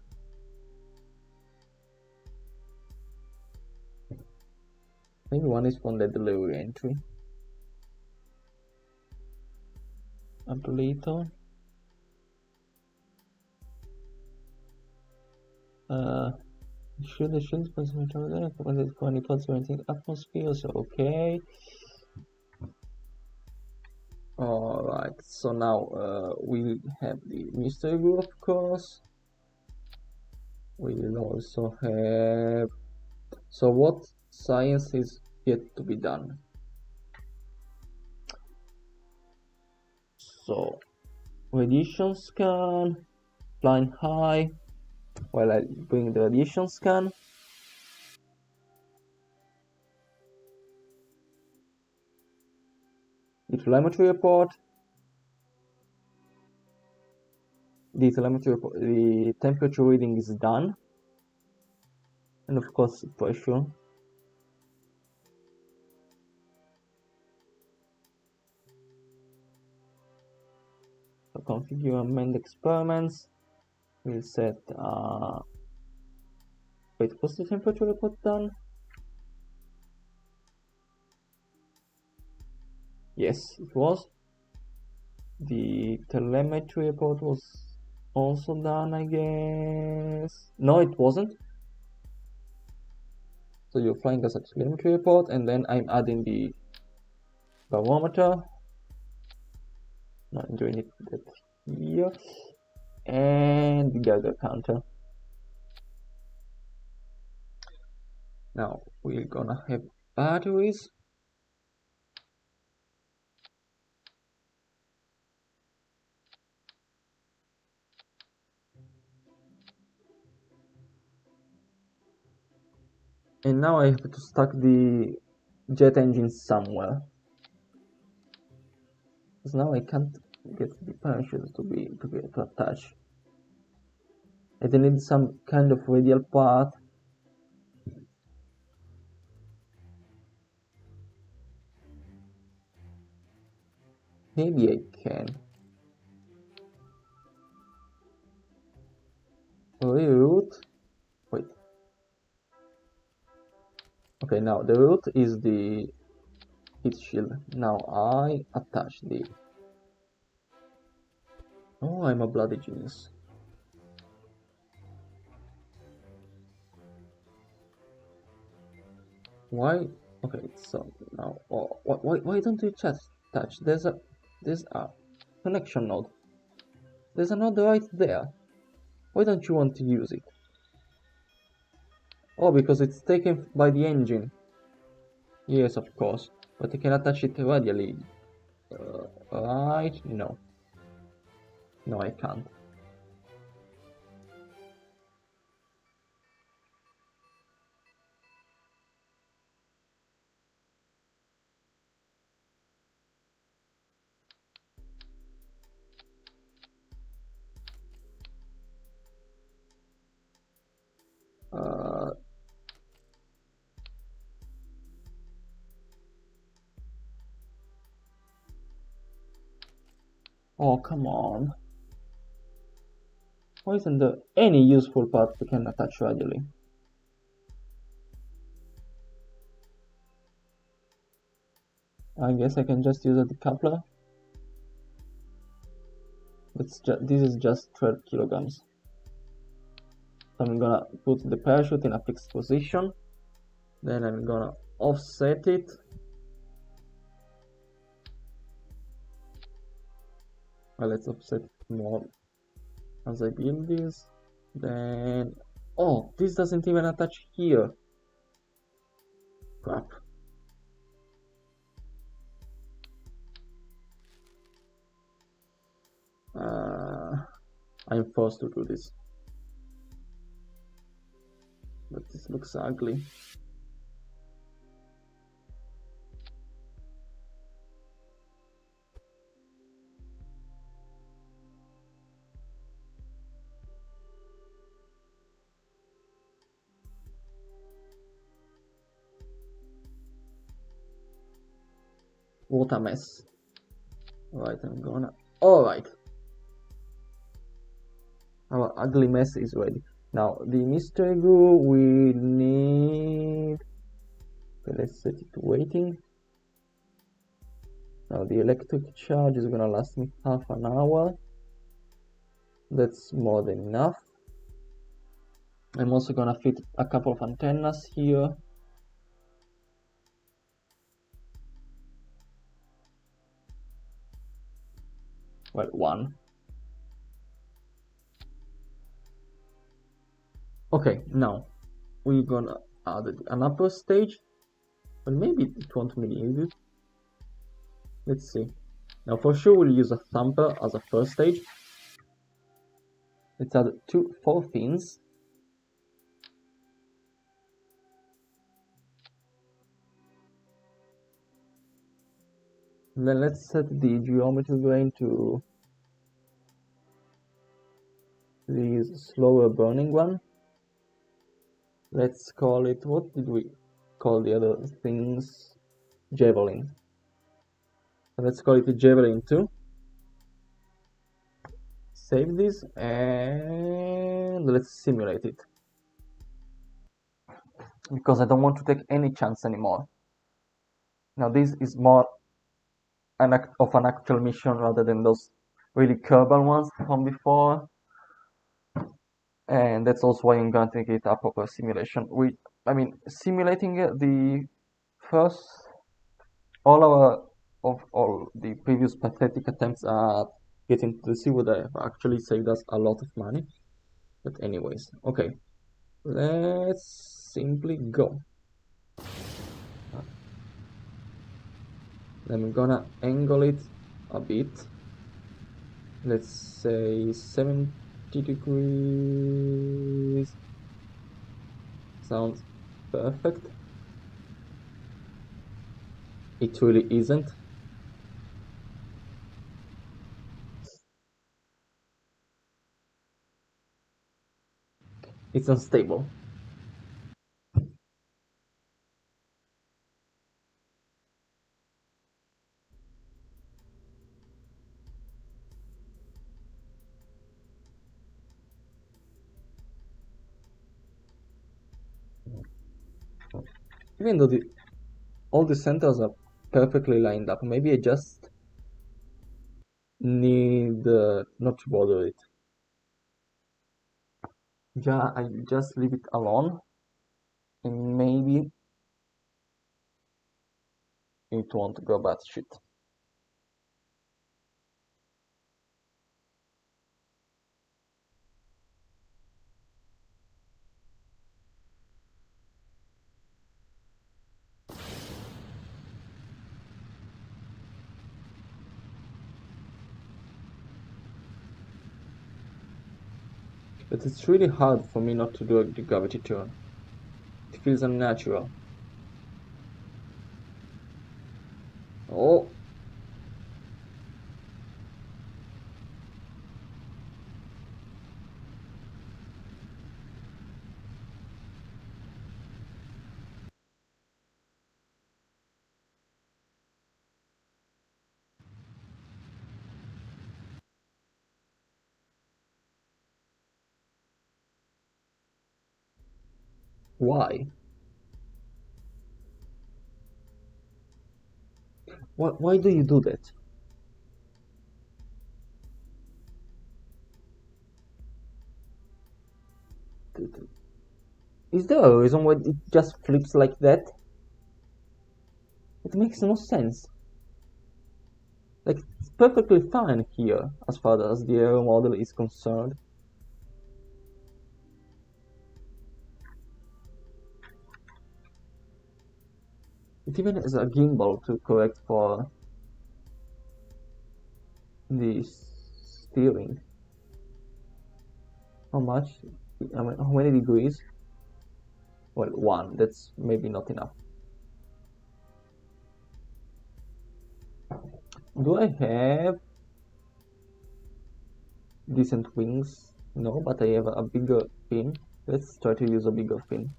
Maybe one is from the delivery entry. Ablator. Should the shield possibly there when it's going to atmosphere, so okay. Alright, so now we have the mystery group, of course. We will also have. So, what science is yet to be done? So, radiation scan, flying high. While I bring the radiation scan. The telemetry report. The temperature reading is done. And of course, pressure. So configure amend experiments. We'll set, wait, was the temperature report done? Yes, it was. The telemetry report was also done, I guess. No, it wasn't. So you're flying as a telemetry report, and then I'm adding the barometer. Not doing it here. And the Geiger counter. Now we're gonna have batteries. And now I have to stack the jet engine somewhere. Because now I can't get the parachute to attach. I need some kind of radial path. Maybe I can. Reroute. Wait. Okay, now the root is the heat shield. Now I attach the... Oh, I'm a bloody genius. Why? Okay, so now, oh, why don't you touch? There's a connection node. There's a node right there. Why don't you want to use it? Oh, because it's taken by the engine. Yes, of course, but you can attach it radially. Right? No. No, I can't. Uh, oh, come on. Why isn't there any useful part we can attach radially? I guess I can just use a decoupler. This is just 12 kilograms. So I'm gonna put the parachute in a fixed position. Then I'm gonna offset it. Well, let's offset it more as I build this. Then, oh, this doesn't even attach here. Crap. I'm forced to do this. But this looks ugly. What a mess. Alright, I'm gonna... Alright. Our ugly mess is ready. Now, the mystery glue we need... Okay, let's set it to waiting. Now, the electric charge is gonna last me half an hour. That's more than enough. I'm also gonna fit a couple of antennas here. Well, one. Okay, now we're gonna add an upper stage. Well, maybe it won't need it. Let's see. Now, for sure, we'll use a thumper as a first stage. Let's add 4 fins. Then let's set the geometry grain to this slower burning one. Let's call it, what did we call the other things? Javelin. So let's call it a Javelin 2. Save this and let's simulate it. Because I don't want to take any chance anymore. Now this is more an actual mission rather than those really Kerbal ones from before. And that's also why I'm gonna take it a proper simulation. I mean, simulating the first, all the previous pathetic attempts at getting to the sea would have actually saved us a lot of money. But anyways, okay, let's simply go. Then I'm gonna angle it a bit. Let's say 70 degrees. Sounds perfect. It really isn't. It's unstable. Even though all the centers are perfectly lined up, maybe I just need not to bother it. Yeah, I just leave it alone, and maybe it won't go batshit. But it's really hard for me not to do the gravity turn. It feels unnatural. Oh, why? Why do you do that? Is there a reason why it just flips like that? It makes no sense. Like, it's perfectly fine here, as far as the aero model is concerned. It even has a gimbal to correct for the steering. How much? I mean, how many degrees? Well, one. That's maybe not enough. Do I have decent wings? No, but I have a bigger fin. Let's try to use a bigger fin.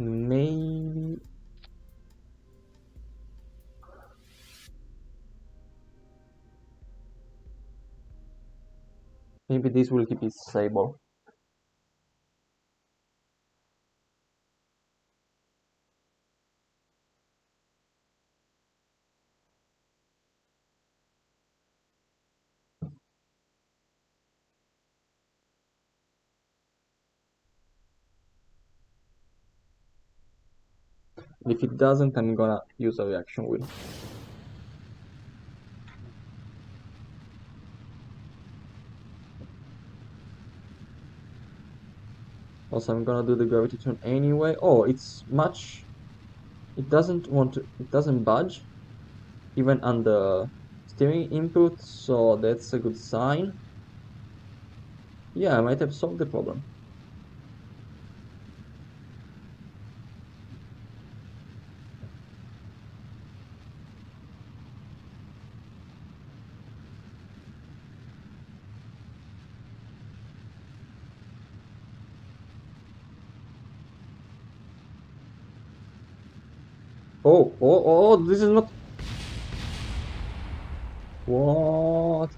Maybe. Maybe this will keep it stable. If it doesn't, I'm gonna use a reaction wheel. Also, I'm gonna do the gravity turn anyway. Oh, it's much. It doesn't budge, even under steering input, so that's a good sign. Yeah, I might have solved the problem. Oh, this is not... What?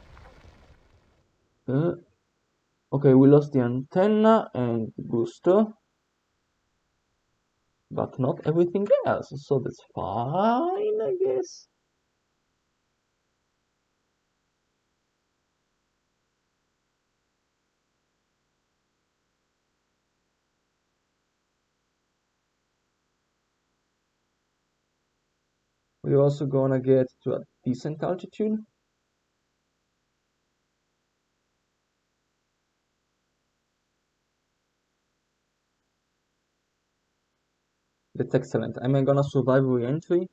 Okay, we lost the antenna and the booster, but not everything else, so that's fine, I guess. We're also gonna get to a decent altitude. That's excellent. Am I gonna survive re-entry?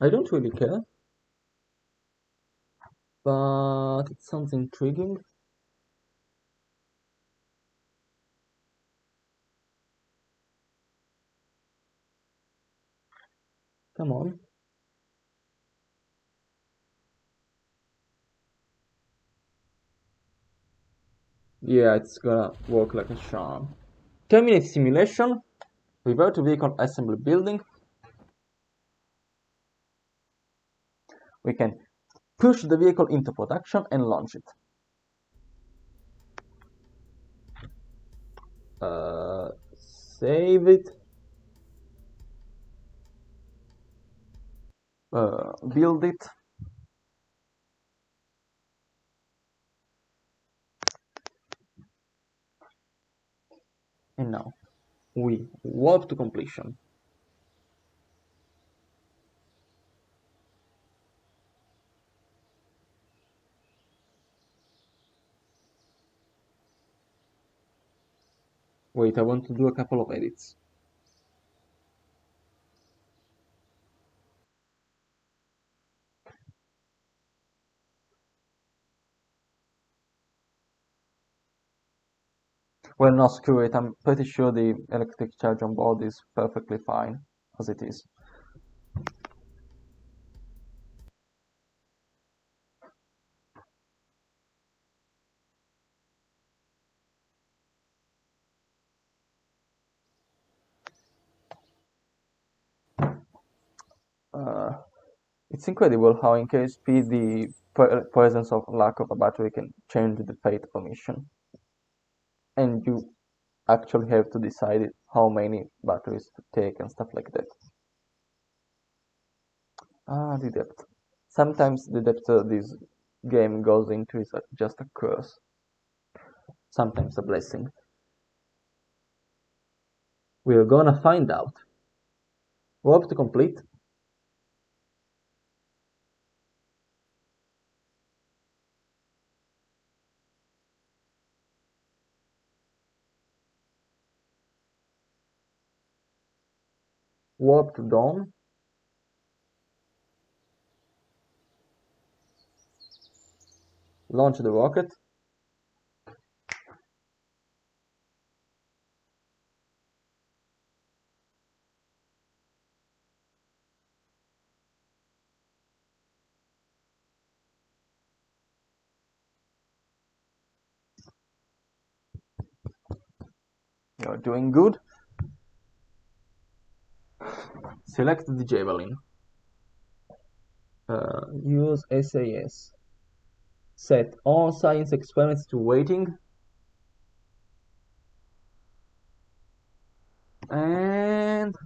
I don't really care, but it sounds intriguing. Come on. Yeah, it's gonna work like a charm. Terminate simulation. Revert to vehicle assembly building. We can push the vehicle into production and launch it. Save it. Build it. And now we warp to completion. Wait, I want to do a couple of edits. Well, no, screw it. I'm pretty sure the electric charge on board is perfectly fine as it is. It's incredible how in KSP the presence of lack of a battery can change the fate of a mission. And you actually have to decide how many batteries to take and stuff like that. The depth. Sometimes the depth this game goes into is just a curse. Sometimes a blessing. We're gonna find out. Warp to complete. Warp to dawn. Launch the rocket. You're doing good. Select the javelin. Use SAS. Set all science experiments to waiting. And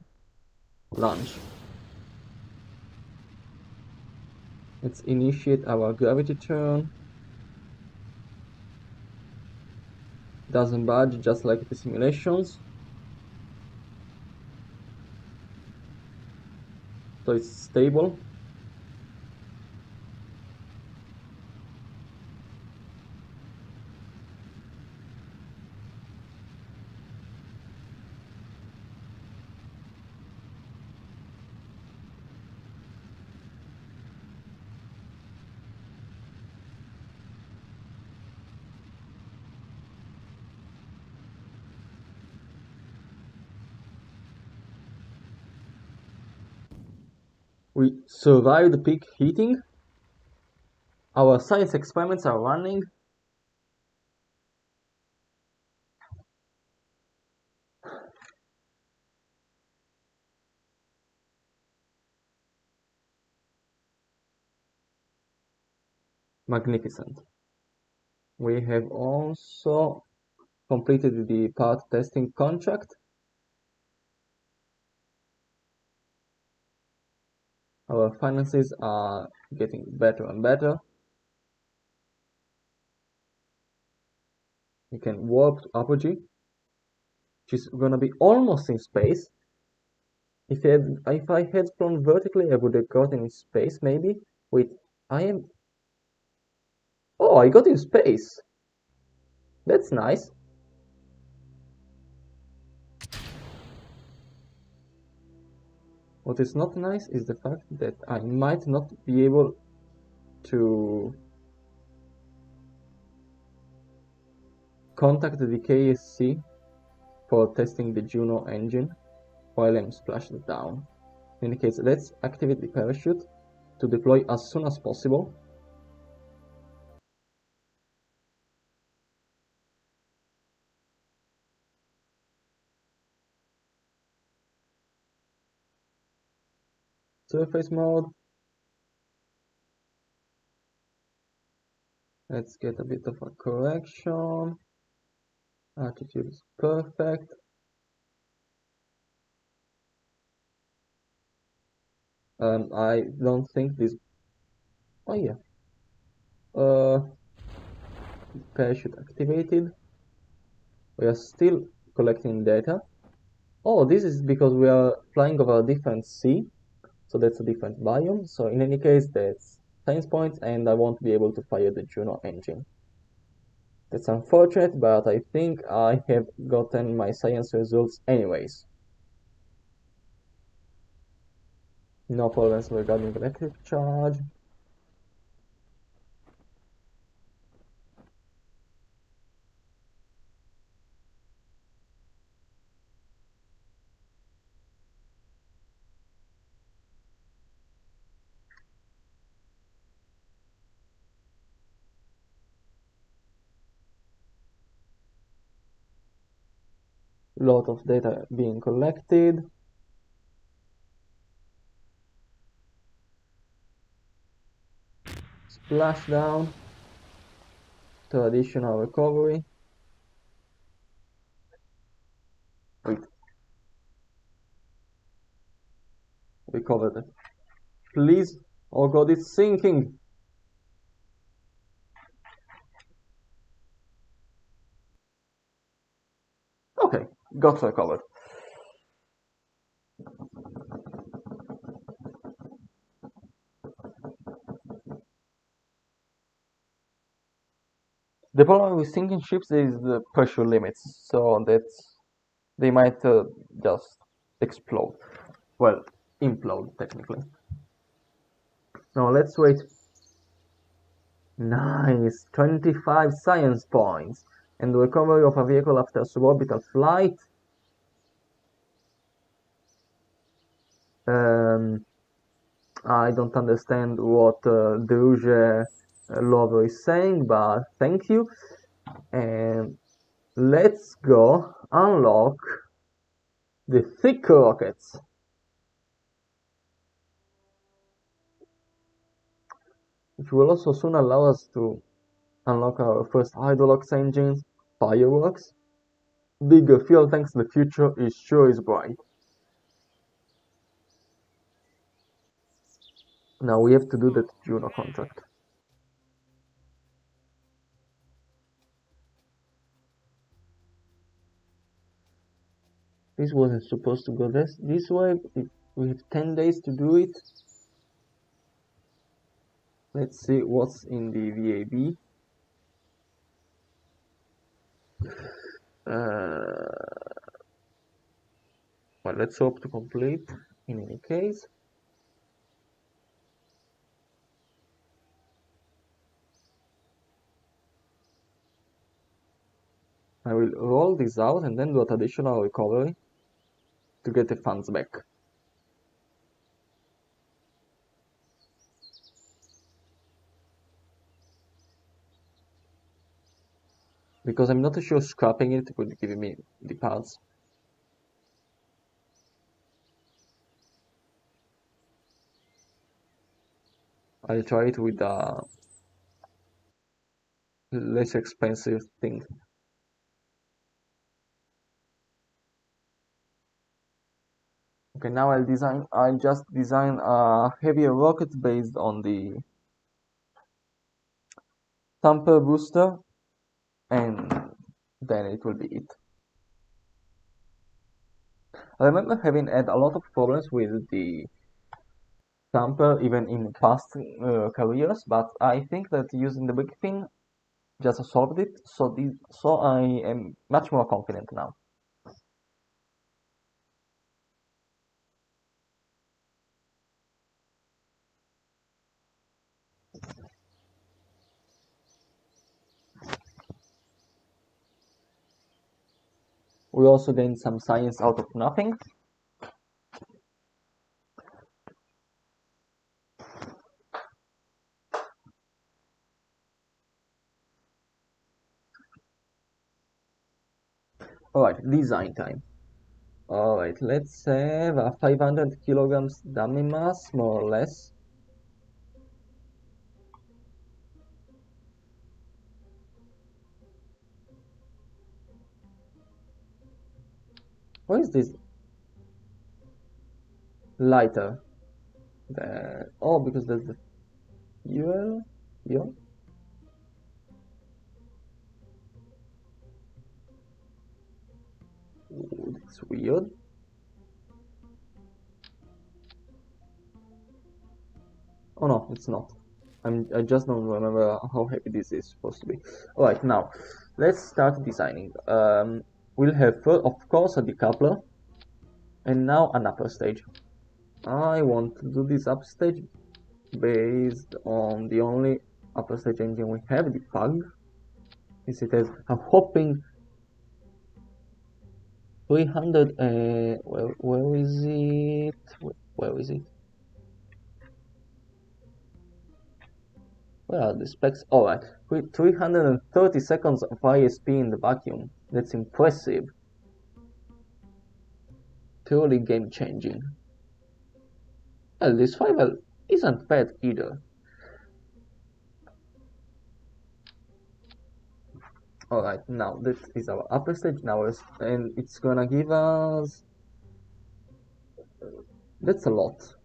launch. Let's initiate our gravity turn. Doesn't budge, just like the simulations. So it's stable. We survived peak heating. Our science experiments are running. Magnificent. We have also completed the part testing contract. Our finances are getting better and better. We can warp to Apogee, which is gonna be almost in space. If I had flown vertically, I would have gotten in space, maybe. Wait, I am... Oh, I got in space! That's nice. What is not nice is the fact that I might not be able to contact the KSC for testing the Juno engine while I'm splashed down. In any case, let's activate the parachute to deploy as soon as possible. surface mode. Let's get a bit of a correction. Attitude is perfect. I don't think this. Oh yeah. Parachute activated. We are still collecting data. Oh, this is because we are flying over a different sea, so that's a different biome. So in any case, that's science points, and I won't be able to fire the Juno engine. That's unfortunate, but I think I have gotten my science results anyways. No problems regarding electric charge. Lot of data being collected. Splashdown. Traditional recovery. Wait. Recovered it. Please. Oh god, it's sinking. Okay, got recovered. The problem with sinking ships is the pressure limits, so that they might just explode. Well, implode, technically. Now let's wait. Nice! 25 science points! And the recovery of a vehicle after suborbital flight. I don't understand what Druge Lover is saying, but thank you. And let's go unlock the thick rockets. Which will also soon allow us to unlock our first Hydrolox engines, fireworks. Bigger fuel tanks, the future is sure is bright. Now we have to do that Juno contract. This wasn't supposed to go this way. We have 10 days to do it. Let's see what's in the VAB. Well, let's hope to complete in any case. I will roll this out and then do a traditional recovery to get the funds back. Because I'm not sure scrapping it would give me the parts. I'll try it with a less expensive thing. Okay, now I'll just design a heavier rocket based on the Thumper booster, and then it will be it. I remember having had a lot of problems with the Thumper even in past careers, but I think that using the big fin just solved it, so I am much more confident now. We also gained some science out of nothing. Alright, design time. Alright, let's have a 500 kilograms dummy mass, more or less. Why is this lighter? Oh, because there's the fuel. Yeah. Ooh, that's weird. Oh no, it's not. I just don't remember how heavy this is supposed to be. Alright, now let's start designing. We'll have, of course, a decoupler, and now an upper stage. I want to do this upper stage based on the only upper stage engine we have, the Pug. Since it has a whopping 300. Where is it? Where is it? Where are the specs? Alright, with 330 seconds of ISP in the vacuum. That's impressive. Truly game changing. Well, this 5L isn't bad either. Alright, now this is our upper stage now, and it's gonna give us... That's a lot.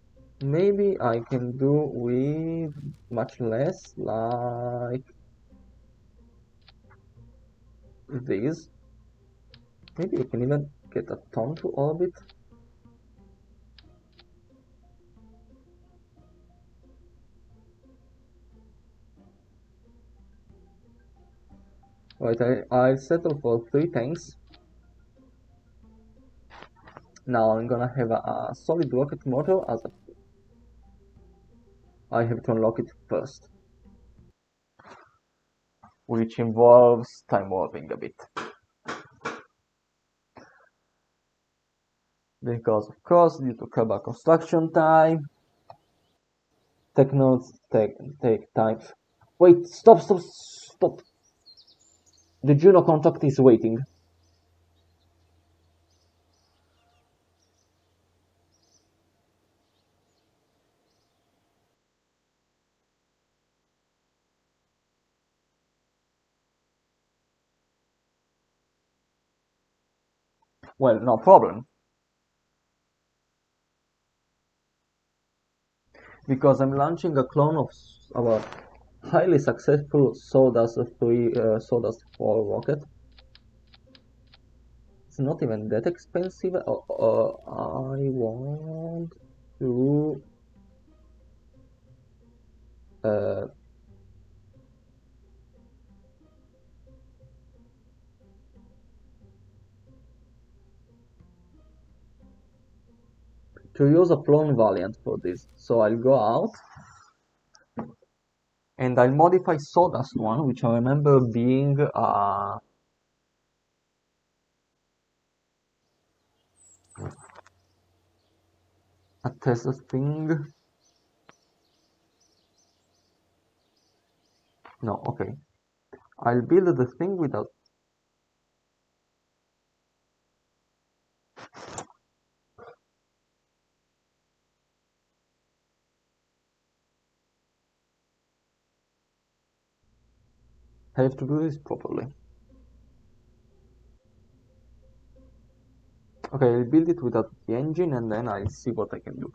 Maybe I can do with much less, like this. Maybe I can even get a ton to orbit. Right, I'll settle for 3 tanks. Now I'm gonna have a solid rocket motor as I have to unlock it first, which involves time warping a bit. Because of course, due to Kerbal construction time, tech nodes take time. Wait, stop. The Juno contract is waiting. Well, no problem. Because I'm launching a clone of our highly successful Sawdust 4 rocket. It's not even that expensive. I want to use a clone variant for this. So I'll go out and I'll modify Sawdust 1, which I remember being a test thing. No, okay. I'll build the thing without... I have to do this properly. Okay, I'll build it without the engine and then I'll see what I can do.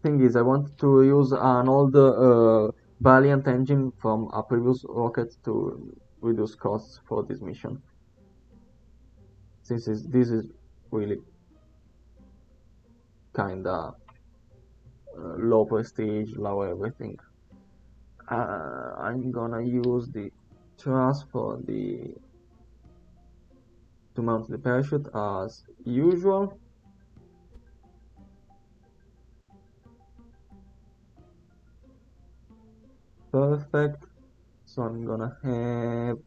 Thing is, I want to use an old Valiant engine from a previous rocket to reduce costs for this mission. Since this is really kinda low prestige, low everything. I'm gonna use the truss to mount the parachute as usual. Perfect. So I'm gonna have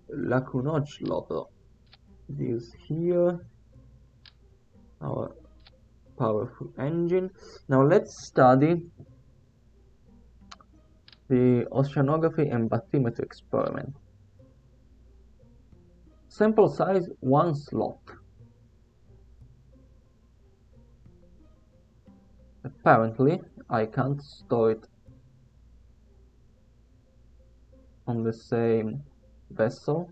Lacunoch Loto. This here, our powerful engine. Now let's study the oceanography and bathymetry experiment. Sample size 1 slot. Apparently, I can't store it on the same vessel.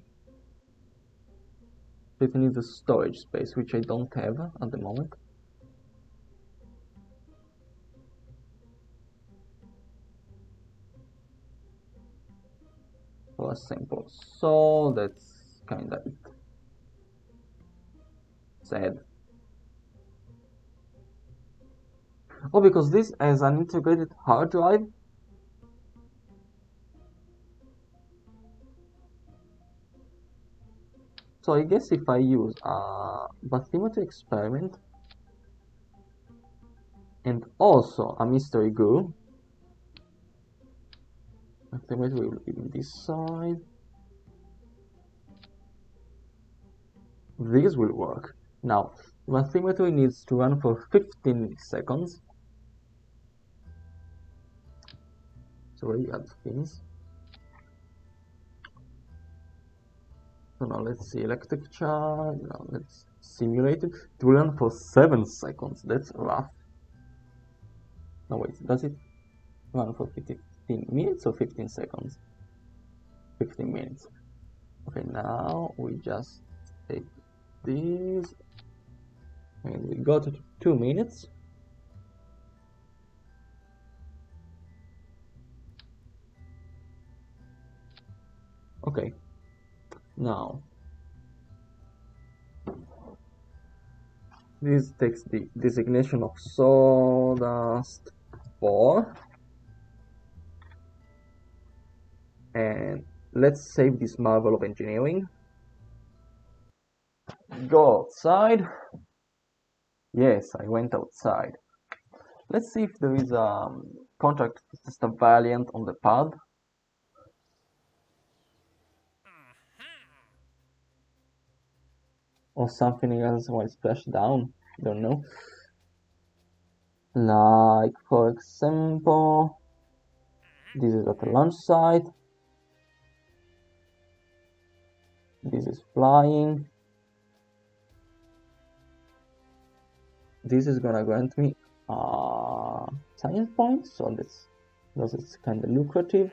It needs a storage space, which I don't have at the moment. For a sample, so that's kinda it. Sad. Oh, because this has an integrated hard drive. So I guess if I use a bathymetry experiment and also a mystery glue, bathymetry will be on this side. This will work. Now, bathymetry needs to run for 15 seconds. So we add things. So now let's see electric charge. Now let's simulate it. It will run for 7 seconds. That's rough. No wait, does it run for 15 minutes or 15 seconds? 15 minutes. Okay, now we just take this and we go to 2 minutes. Okay, now this takes the designation of sawdust 4, and let's save this marvel of engineering. Go outside. Yes, I went outside. Let's see if there is a contract system variant on the pad. Or something else while splashed down. Don't know. Like, for example, this is at the launch site. This is flying. This is gonna grant me science points, so that's because it's kind of lucrative.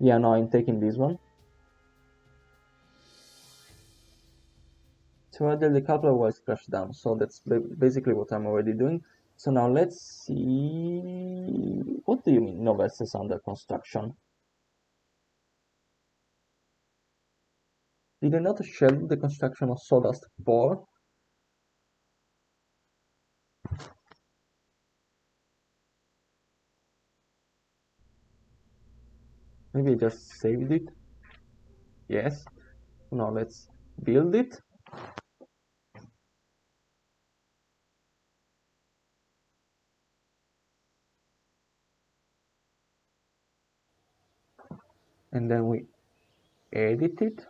Yeah, no, I'm taking this one. Threaded the coupler while splashed down, so that's basically what I'm already doing. So now let's see. What do you mean no vessels under construction? Did I not schedule the construction of Sawdust 4? Maybe I just saved it. Yes. Now let's build it. And then we edit it.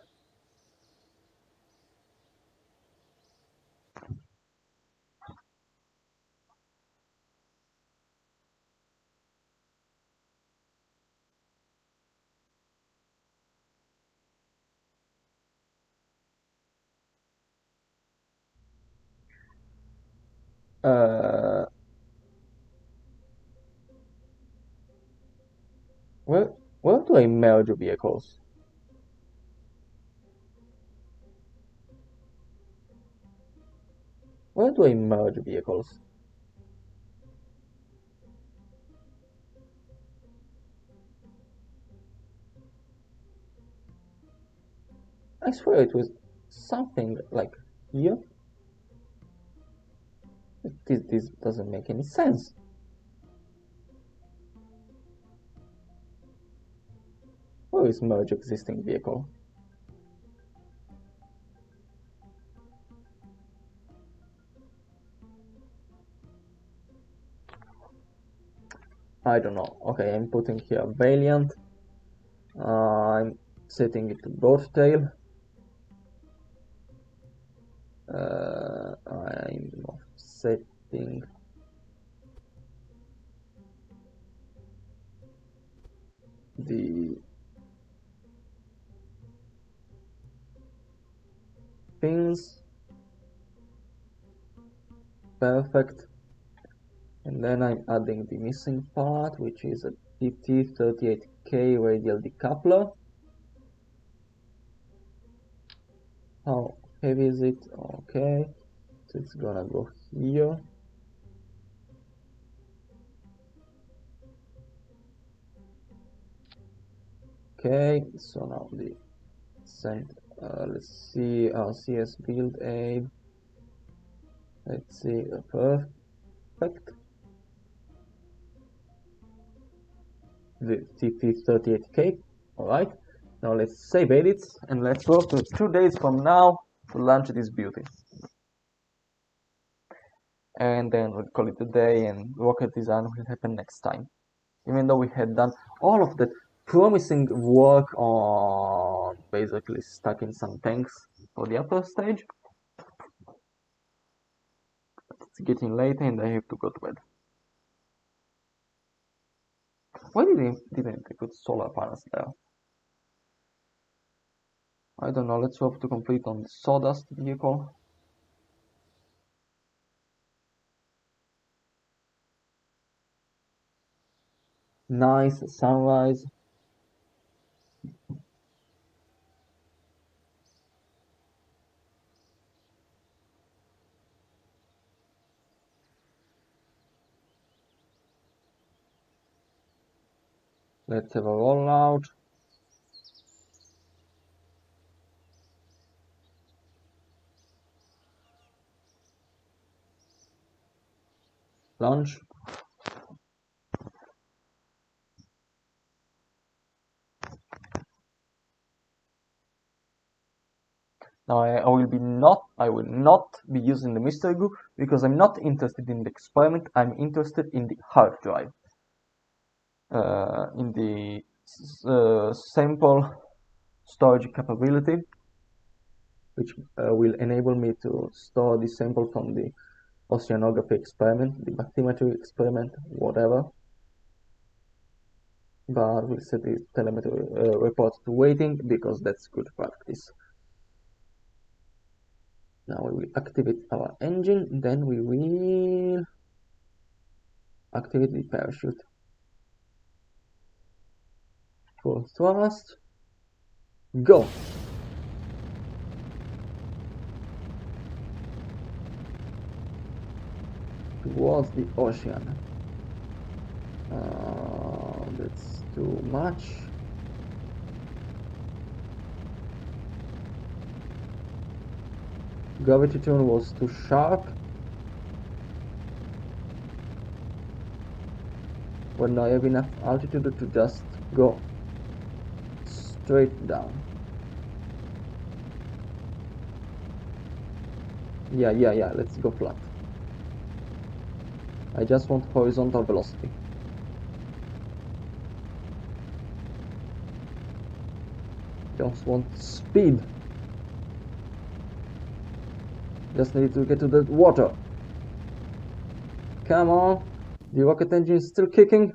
Uh, where, where do I merge vehicles? Where do I merge vehicles? I swear it was something like here. This doesn't make any sense. Where is merge existing vehicle? I don't know. Okay, I'm putting here Valiant. I'm setting it to both tail. I'm setting pins. Perfect. And then I'm adding the missing part, which is a PT38K radial decoupler. How heavy is it? Okay, so it's gonna go here. Okay, so now the send. Let's see our CS build aid. Let's see, perfect. The TT38K. Alright, now let's save edits and let's work to 2 days from now to launch this beauty. And then we'll call it a day, and rocket design will happen next time. Even though we had done all of that promising work on basically stacking some tanks for the upper stage. It's getting late and I have to go to bed. Why didn't they put solar panels there? I don't know, let's hope to complete on the sawdust vehicle. Nice sunrise. Let's have a rollout. Launch. Now I will not be using the mystery glue because I'm not interested in the experiment. I'm interested in the hard drive, in the sample storage capability, which will enable me to store the sample from the oceanography experiment, the bathymetry experiment, whatever. But we'll set the telemetry report to waiting because that's good practice. Now we will activate our engine, then we will activate the parachute. Full thrust, go! Towards the ocean. That's too much. Gravity tune was too sharp. Well, now I have enough altitude to just go straight down. Yeah, let's go flat. I just want horizontal velocity. Just want speed. Just need to get to the water. Come on. The rocket engine is still kicking.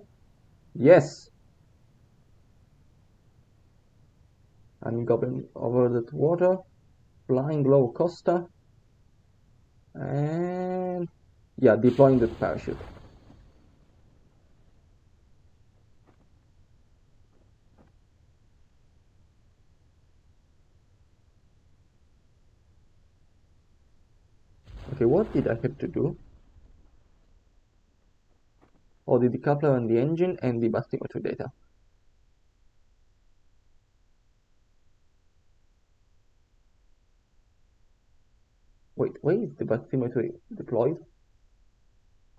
Yes. I'm going over that water. Flying low Costa. And yeah, deploying the parachute. Okay, what did I have to do? Oh, the decoupler and the engine and the bathymetry data. Wait, where is the bathymetry deployed?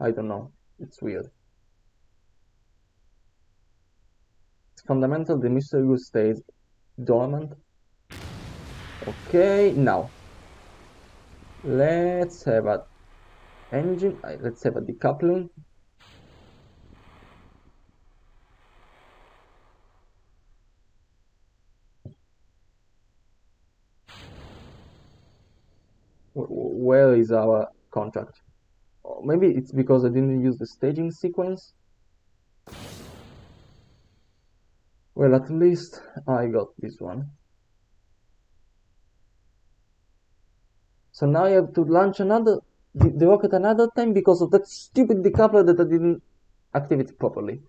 I don't know. It's weird. It's fundamental. The mystery glue stays dormant. Okay, now let's have a engine. Let's have a decoupling. Where is our contract? Or maybe it's because I didn't use the staging sequence. Well, at least I got this one. So now you have to launch the rocket another time because of that stupid decoupler that I didn't activate properly.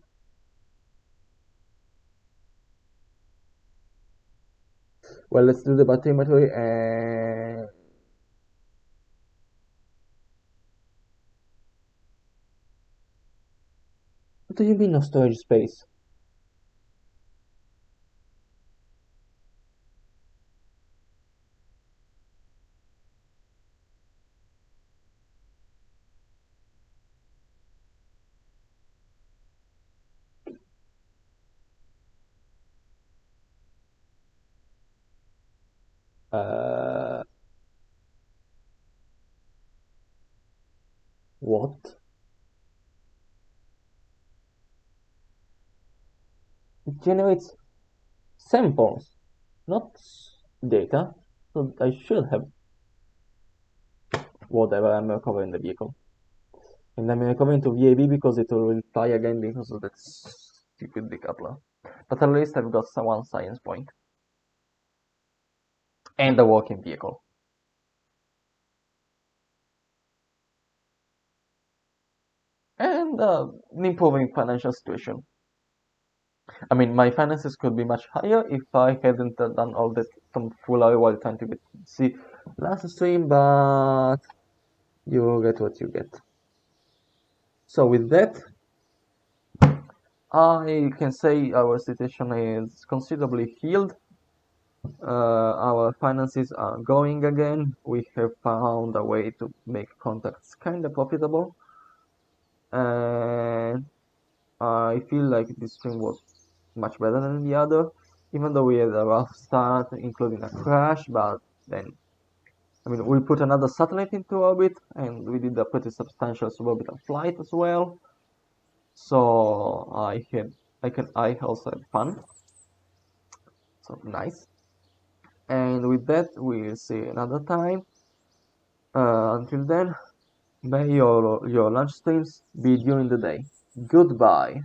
Well, let's do the bathymetry and... What do you mean no storage space? What? It generates samples, not data. So I should have whatever I'm recovering the vehicle. And I'm recovering to VAB because it will reply again because of that stupid decoupler. But at least I've got one science point. And a working vehicle. And an improving financial situation. I mean, my finances could be much higher if I hadn't done all that tomfoolery while trying to see last stream, but you get what you get. So with that, I can say our situation is considerably healed. Our finances are going again. We have found a way to make contacts kind of profitable. And I feel like this stream was much better than the other, even though we had a rough start, including a crash, but then, I mean, we put another satellite into orbit, and we did a pretty substantial suborbital flight as well. So I also had fun. So nice. And with that, we'll see you another time. Until then, may your lunch streams be during the day. Goodbye.